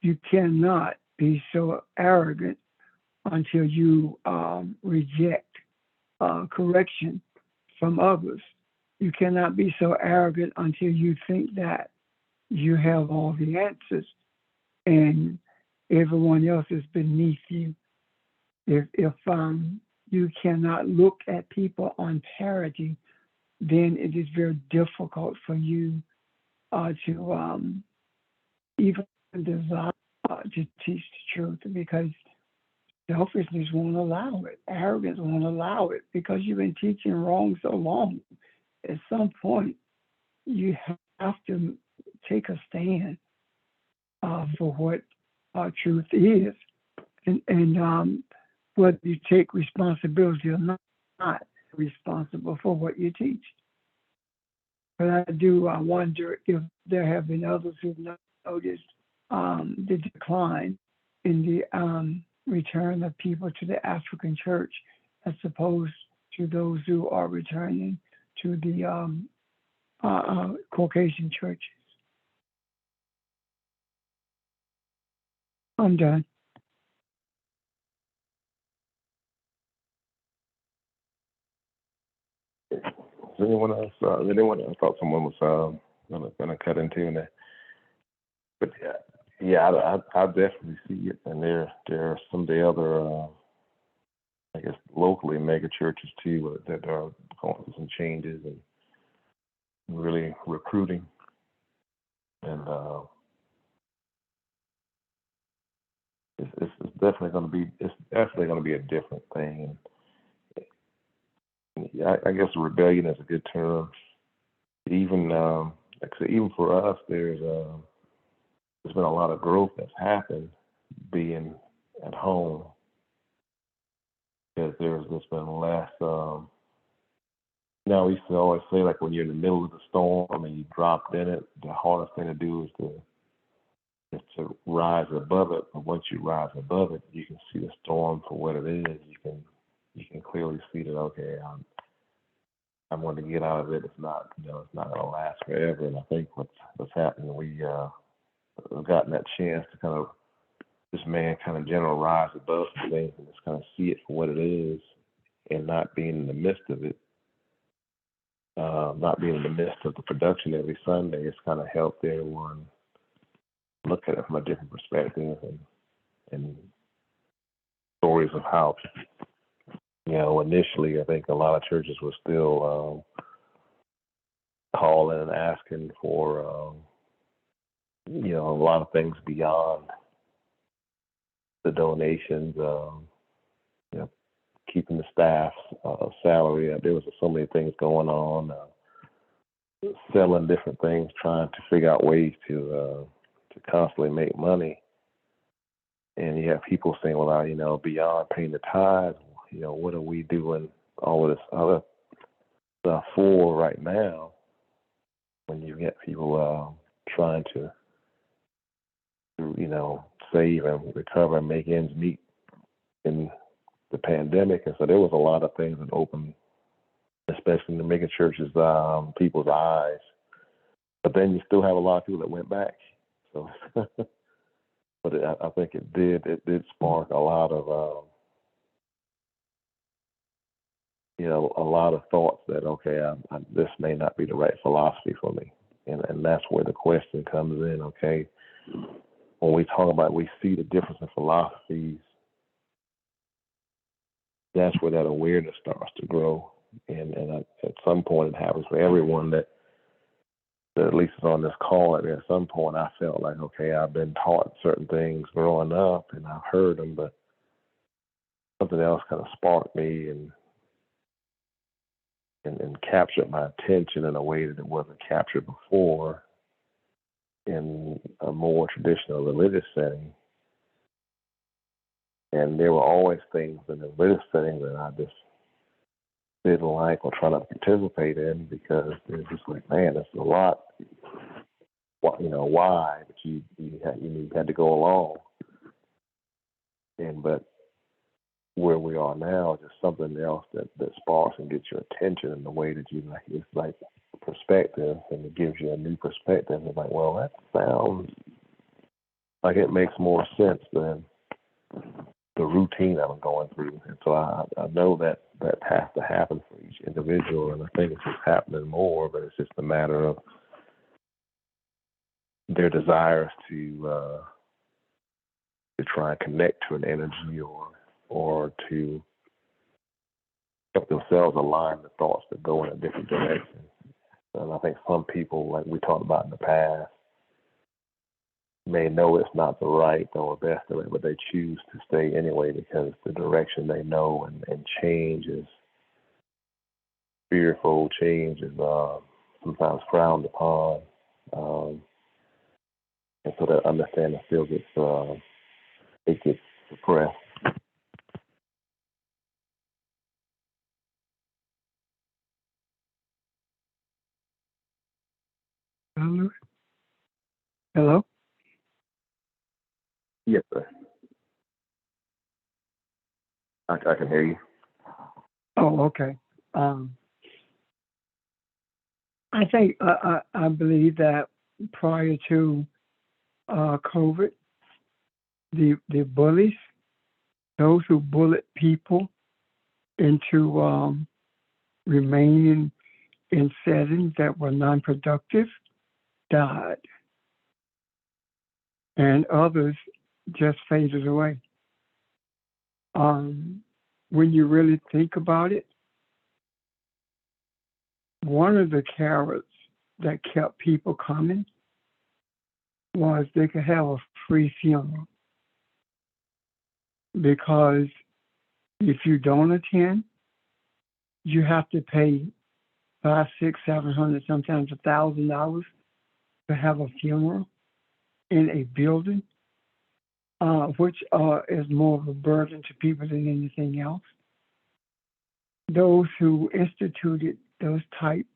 Speaker 3: you cannot be so arrogant until you reject correction from others. You cannot be so arrogant until you think that you have all the answers and everyone else is beneath you. If you cannot look at people on parity, then it is very difficult for you to even desire to teach the truth, because selfishness won't allow it. Arrogance won't allow it, because you've been teaching wrong so long. At some point, you have to take a stand for what truth is, and whether you take responsibility or not responsible for what you teach. But I do wonder if there have been others who've noticed the decline in the return of people to the African church, as opposed to those who are returning to the Caucasian churches. I'm done.
Speaker 1: Is anyone else? I thought someone was gonna cut into that, but I definitely see it, and there are some of the other, I guess, locally mega churches too that are going through some changes and really recruiting, and it's definitely going to be a different thing. And I guess rebellion is a good term. Even like I said, even for us, there's been a lot of growth that's happened being at home, because there's just been less. Now, we used to always say, like, when you're in the middle of the storm and you dropped in it, the hardest thing to do is to rise above it. But once you rise above it, you can see the storm for what it is. You can clearly see that, okay, I'm going to get out of it. It's not going to last forever. And I think what's happening, we've gotten that chance to kind of, this man kind of general rise above things and just kind of see it for what it is, and not being in the midst of it. Not being in the midst of the production every Sunday, it's kind of helped everyone look at it from a different perspective, and stories of how, initially I think a lot of churches were still calling and asking for, a lot of things beyond the donations, keeping the staff's salary. There was so many things going on, selling different things, trying to figure out ways to constantly make money. And you have people saying, well, beyond paying the tithes, what are we doing all of this other stuff for right now, when you get people trying to save and recover and make ends meet in the pandemic. And so there was a lot of things that opened, especially in the mega churches, people's eyes. But then you still have a lot of people that went back. So, but I think it did spark a lot of, a lot of thoughts that, okay, this may not be the right philosophy for me. And that's where the question comes in, okay? When we talk about, we see the difference in philosophies, that's where that awareness starts to grow. And at some point, it happens for everyone that at least is on this call. At some point, I felt like, okay, I've been taught certain things growing up, and I've heard them, but something else kind of sparked me and captured my attention in a way that it wasn't captured before in a more traditional religious setting. And there were always things in the religious setting that I just didn't like or try not to participate in, because it's just like, man, it's a lot. Why? But you had to go along. But where we are now is just something else that sparks and gets your attention in the way that you like. It's like perspective, and it gives you a new perspective. It's like, well, that sounds like it makes more sense than the routine that I'm going through. And so I know that has to happen for each individual, and I think it's just happening more, but it's just a matter of their desires to try and connect to an energy or to help themselves align the thoughts that go in a different direction. And I think some people, like we talked about in the past, may know it's not the right or best way, but they choose to stay anyway because the direction they know, and change is fearful, change is sometimes frowned upon. And so that understanding still gets suppressed.
Speaker 3: Hello?
Speaker 1: Yes, sir. I can hear you.
Speaker 3: Oh, okay. I think I believe that prior to COVID, the bullies, those who bullied people into remaining in settings that were non-productive, died, and others just faded away. When you really think about it, one of the carrots that kept people coming was they could have a free funeral. Because if you don't attend, you have to pay $500, $600, $700, sometimes $1,000 to have a funeral in a building, which is more of a burden to people than anything else. Those who instituted those type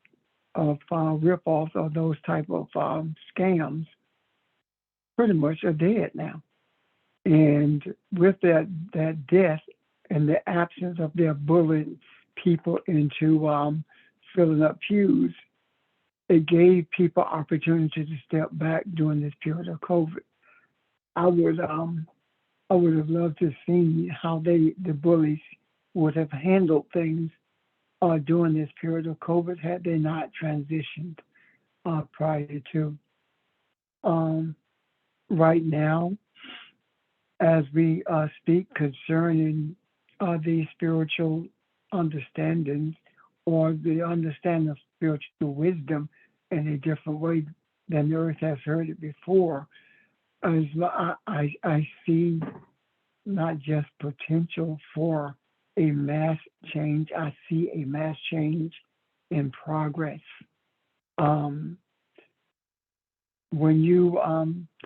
Speaker 3: of rip-offs or those type of scams pretty much are dead now. And with that death and the absence of their bullying people into filling up pews, it gave people opportunity to step back during this period of COVID. I would have loved to see how the bullies would have handled things during this period of COVID had they not transitioned prior to. Right now, as we speak concerning the spiritual understandings or the understanding of spiritual wisdom in a different way than the earth has heard it before, as I see not just potential for a mass change, I see a mass change in progress. When you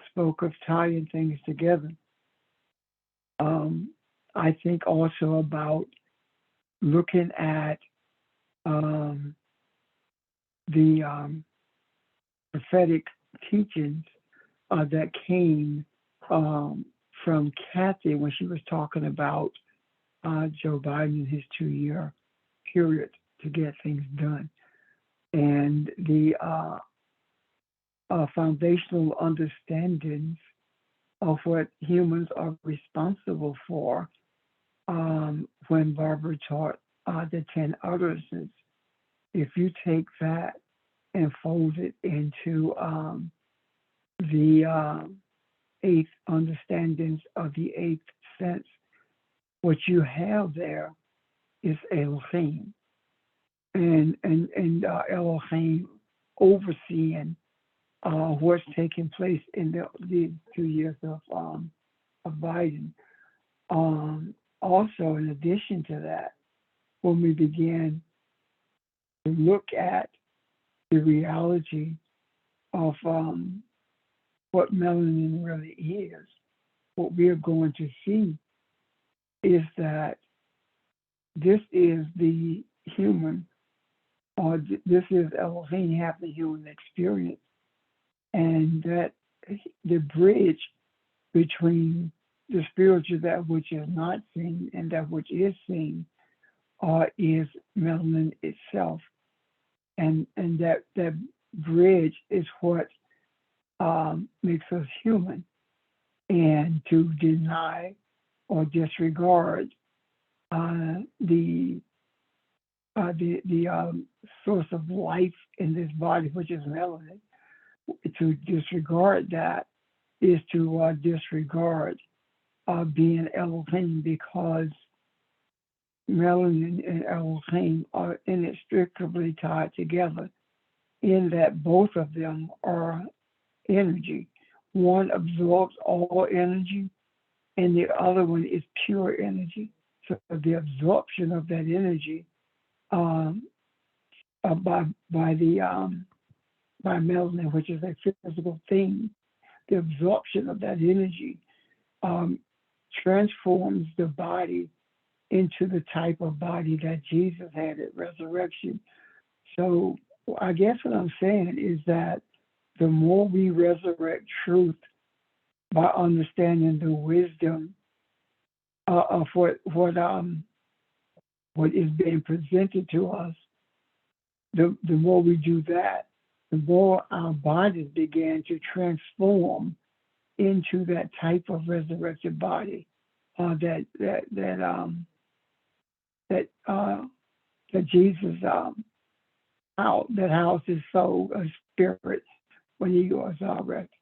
Speaker 3: spoke of tying things together, I think also about looking at the prophetic teachings that came from Kathy when she was talking about Joe Biden and his 2-year period to get things done. And the foundational understandings of what humans are responsible for when Barbara taught the 10 utterances. If you take that and fold it into the 8th understandings of the 8th sense, what you have there is Elohim. And Elohim overseeing what's taking place in the 2 years of Biden. Also, in addition to that, when we began to look at the reality of what melanin really is, what we are going to see is that this is the human, or this is Elohim having the human experience, and that the bridge between the spiritual, that which is not seen, and that which is seen, is melanin itself, and that bridge is what makes us human. And to deny or disregard the source of life in this body, which is melanin. To disregard that is to disregard being Elohim, because melanin and Elohim are inextricably tied together in that both of them are energy. One absorbs all energy and the other one is pure energy. So the absorption of that energy by melanin, which is a physical thing, the absorption of that energy transforms the body into the type of body that Jesus had at resurrection. So I guess what I'm saying is that the more we resurrect truth by understanding the wisdom of what is being presented to us, the more we do that, the more our bodies begin to transform into that type of resurrected body that Jesus that houses soul or spirit when he was resurrected.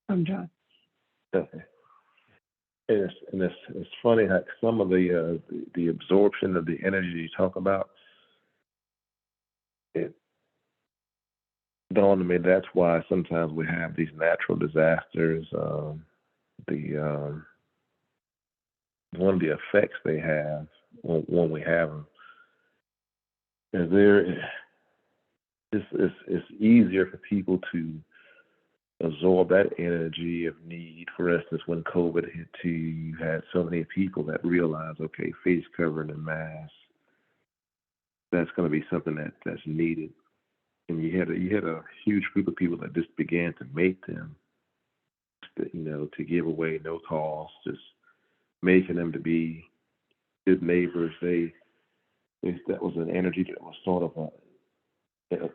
Speaker 3: I'm done.
Speaker 1: Okay. And it's funny how some of the absorption of the energy you talk about, it dawned on me that's why sometimes we have these natural disasters. One of the effects they have when we have them is it's easier for people to absorb that energy of need. For instance, when COVID hit too, you had so many people that realized, okay, face covering and mask, that's going to be something that's needed. And you had a huge group of people that just began to make them, to give away, no cost, just making them to be good neighbors. That was an energy that was sort of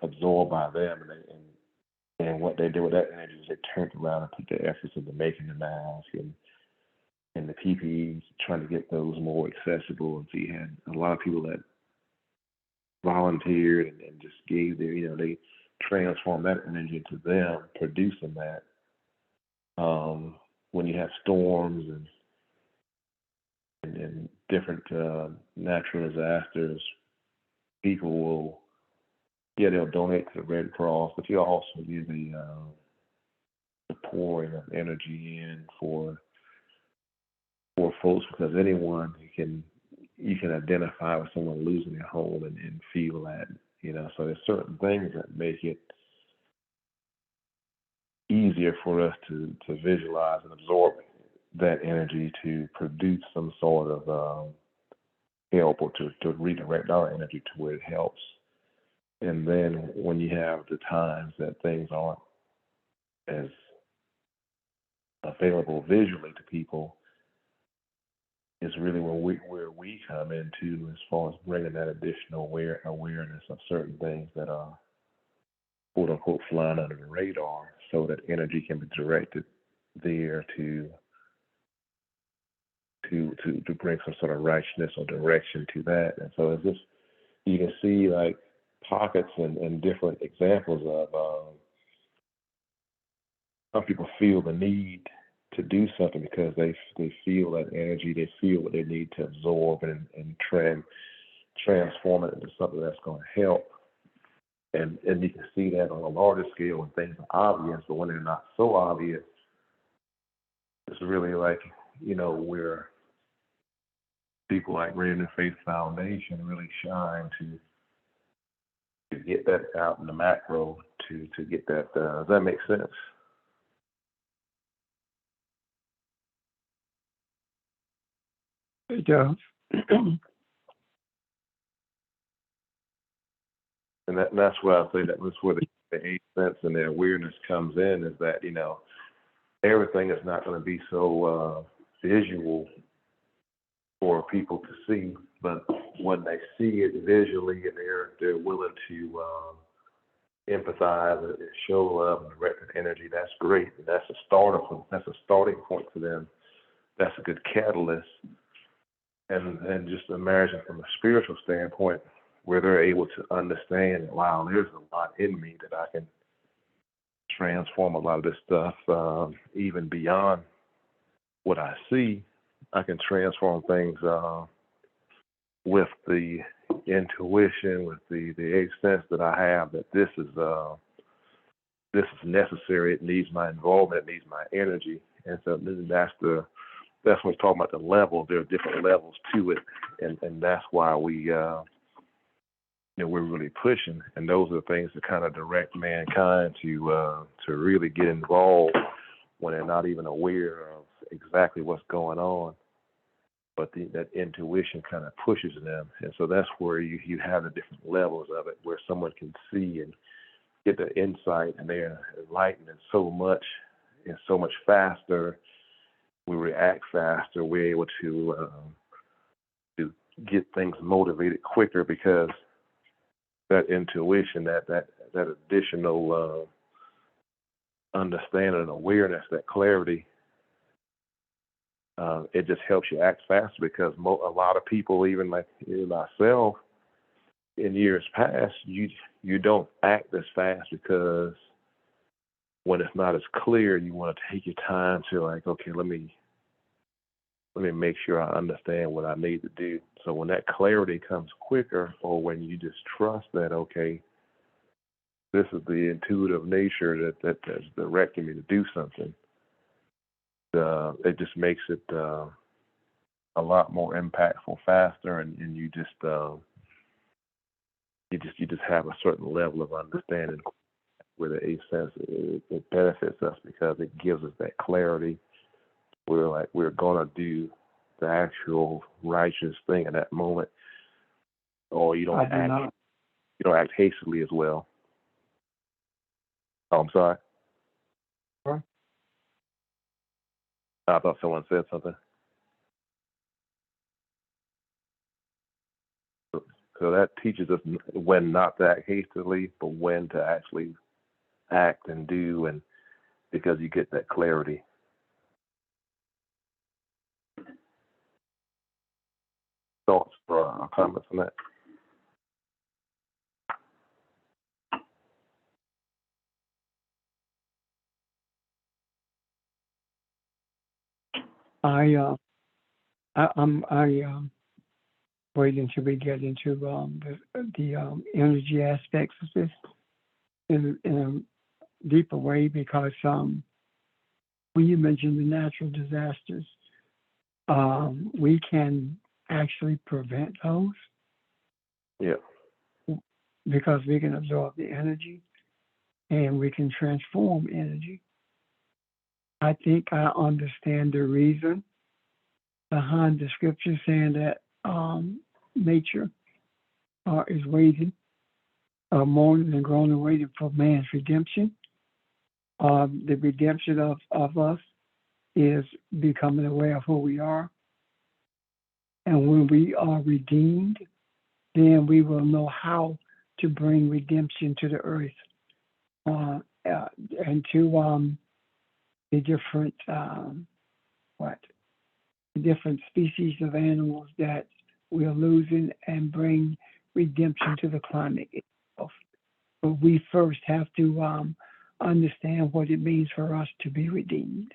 Speaker 1: absorbed by them, and what they did with that energy is they turned around and put their efforts into making the mask and the PPEs, trying to get those more accessible. And so you had a lot of people that volunteered and just gave they transformed that energy into them producing that. When you have storms and different natural disasters, people will, they'll donate to the Red Cross, but you also give the pouring of energy in for folks, because anyone you can identify with someone losing their home and feel that, so there's certain things that make it easier for us to visualize and absorb that energy to produce some sort of help, or to redirect our energy to where it helps. And then when you have the times that things aren't as available visually to people, is really where we come into, as far as bringing that additional awareness of certain things that are quote unquote flying under the radar, so that energy can be directed there to bring some sort of righteousness or direction to that. And so it's just, you can see like pockets and different examples of some people feel the need to do something because they feel that energy, they feel what they need to absorb and transform it into something that's going to help. And you can see that on a larger scale when things are obvious, but when they're not so obvious, it's really like, where people like Radiant Faith Foundation really shine to get that out in the macro, to get that. Does that make sense?
Speaker 3: It does.
Speaker 1: And that's why I say that's where the 8 sense and the awareness comes in, is that, everything is not going to be so visual for people to see, but when they see it visually and they're willing to empathize and show love and direct energy, that's great. That's a starter point. That's a starting point for them. That's a good catalyst. And just imagine from a spiritual standpoint where they're able to understand, wow, there's a lot in me that I can transform a lot of this stuff, even beyond what I see. I can transform things with the intuition, with the eighth sense that I have, that this is necessary. It needs my involvement. It needs my energy. And so that's when we talk about the level. There are different levels to it, and that's why we're really pushing. And those are the things that kind of direct mankind to really get involved when they're not even aware of exactly what's going on. But that intuition kind of pushes them, and so that's where you have the different levels of it, where someone can see and get the insight, and they're enlightened so much and so much faster. We react faster. We're able to get things motivated quicker because that intuition, that additional understanding and awareness, that clarity, it just helps you act faster because a lot of people, even like myself, in years past, you don't act as fast because when it's not as clear, you want to take your time to like, okay, let me make sure I understand what I need to do. So when that clarity comes quicker, or when you just trust that, okay, this is the intuitive nature that's directing me to do something, it just makes it a lot more impactful faster, and you just have a certain level of understanding where the eighth sense it benefits us because it gives us that clarity. We're gonna do the actual righteous thing in that moment, or you don't act hastily as well. Oh, I'm sorry.
Speaker 3: What?
Speaker 1: I thought someone said something. So that teaches us when not to act hastily, but when to actually act and do, and because you get that clarity. Thoughts or comments on that?
Speaker 3: I'm waiting till we get into the energy aspects of this in a deeper way because when you mentioned the natural disasters, we can actually prevent those.
Speaker 1: Yeah.
Speaker 3: Because we can absorb the energy and we can transform energy. I think I understand the reason behind the scripture saying that nature is waiting, mourning and groaning, waiting for man's redemption. The redemption of us is becoming aware of who we are. And when we are redeemed, then we will know how to bring redemption to the earth and to the different different species of animals that we are losing and bring redemption to the climate itself. But we first have to understand what it means for us to be redeemed.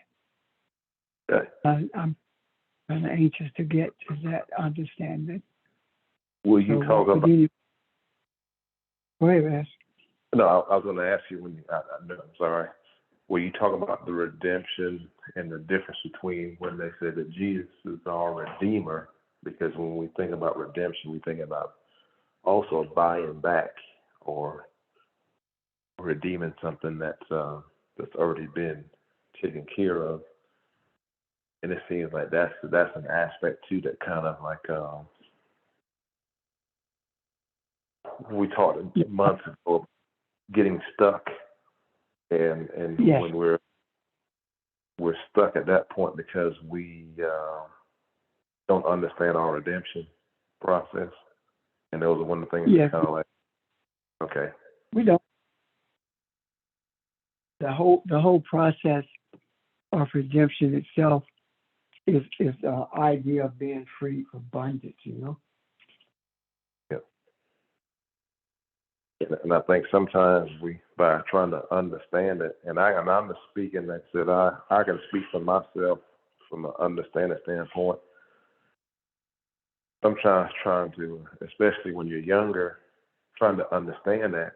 Speaker 1: Okay.
Speaker 3: I'm kind of anxious to get to that understanding.
Speaker 1: Will you talk about?
Speaker 3: Go ahead, Ash.
Speaker 1: No, I was going to ask you I'm sorry. Will you talk about the redemption and the difference between when they said that Jesus is our Redeemer? Because when we think about redemption, we think about also buying back or redeeming something that's already been taken care of. And it seems like that's an aspect too that kind of like we talked months ago, getting stuck, and
Speaker 3: yes.
Speaker 1: when we're stuck at that point because we don't understand our redemption process, and those are one of the things
Speaker 3: yes.
Speaker 1: that kind of like, okay,
Speaker 3: We don't. the whole process of redemption itself is the idea of being free from bondage, you know?
Speaker 1: And I think sometimes by trying to understand it, and I'm just speaking that said I can speak for myself from an understanding standpoint. Sometimes trying to, especially when you're younger, trying to understand that,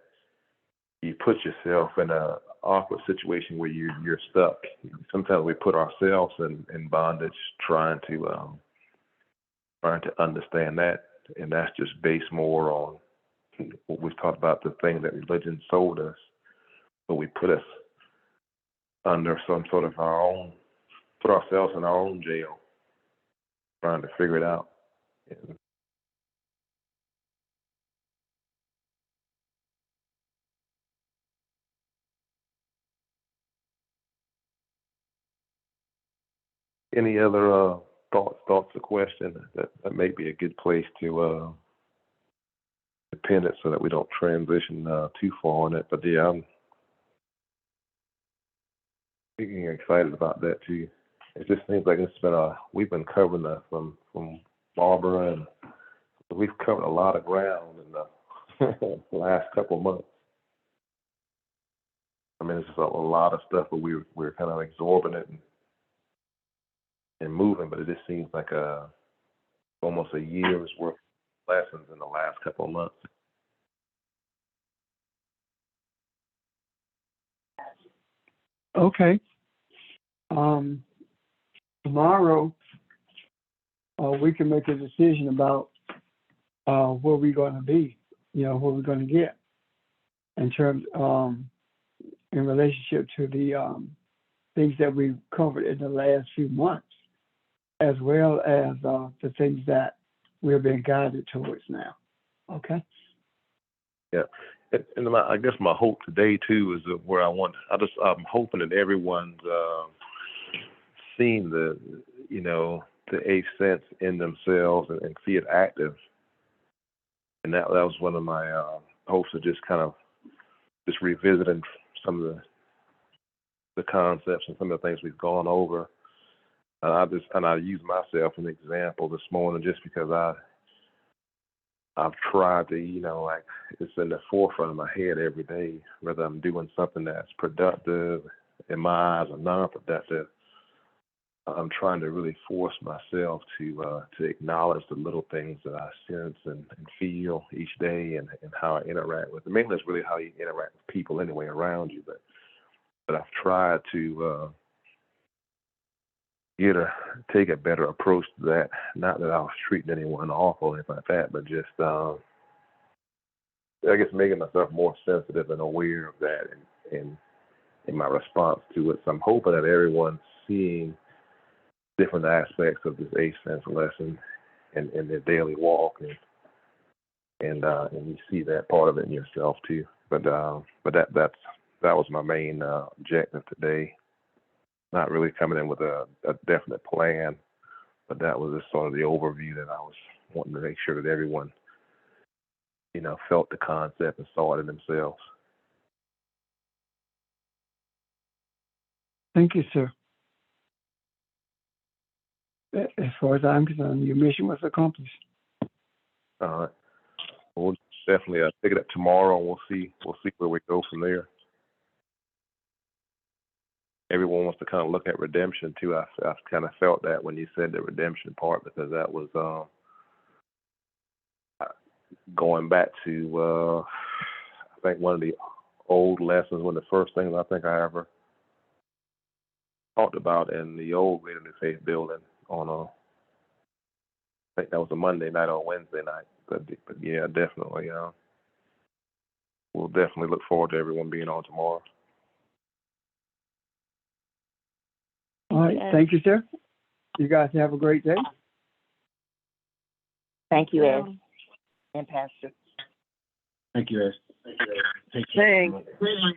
Speaker 1: you put yourself in a awkward situation where you're stuck. Sometimes we put ourselves in bondage trying to understand that, and that's just based more on what we've talked about, the thing that religion sold us, but we put us under some sort of put ourselves in our own jail, trying to figure it out. And any other thoughts or questions that may be a good place to pin it so that we don't transition too far on it. But yeah, I'm getting excited about that too. It just seems like we've been covering that from Barbara, and we've covered a lot of ground in the last couple of months. I mean, it's just a lot of stuff, but we're kind of absorbing it and moving, but it just seems like almost a year's worth of lessons in the last couple of months.
Speaker 3: Okay. Tomorrow, we can make a decision about where we're going to be, where we're going to get in terms, in relationship to the things that we've covered in the last few months, as well as the things that we're being guided towards now. Okay?
Speaker 1: Yeah. And I guess my hope today too is where I'm hoping that everyone's seen the eighth sense in themselves and see it active. And that was one of my hopes, of just kind of just revisiting some of the concepts and some of the things we've gone over. And I use myself as an example this morning just because I've tried to, like, it's in the forefront of my head every day, whether I'm doing something that's productive in my eyes or non-productive. I'm trying to really force myself to acknowledge the little things that I sense and feel each day and how I interact with them. Mainly it's really how you interact with people anyway around you, but I've tried to take a better approach to that. Not that I was treating anyone awful or anything like that, but just I guess making myself more sensitive and aware of that and in my response to it. So I'm hoping that everyone's seeing different aspects of this eighth sense lesson in their daily walk, and you see that part of it in yourself too. But that was my main objective today. Not really coming in with a definite plan, but that was just sort of the overview that I was wanting to make sure that everyone, felt the concept and saw it in themselves.
Speaker 3: Thank you, sir. As far as I'm concerned, your mission was accomplished.
Speaker 1: All right. We'll definitely pick it up tomorrow, and we'll see where we go from there. Everyone wants to kind of look at redemption too. I've kind of felt that when you said the redemption part, because that was going back to I think one of the old lessons, one of the first things I think I ever talked about in the old Greater New Faith building on I think that was a Monday night or Wednesday night. But yeah, definitely. We'll definitely look forward to everyone being on tomorrow.
Speaker 3: All right.
Speaker 2: Yes.
Speaker 3: Thank you, sir. You guys have a great day.
Speaker 4: Thank you, Ed and Pastor.
Speaker 5: Thank you, Ed.
Speaker 4: Thanks.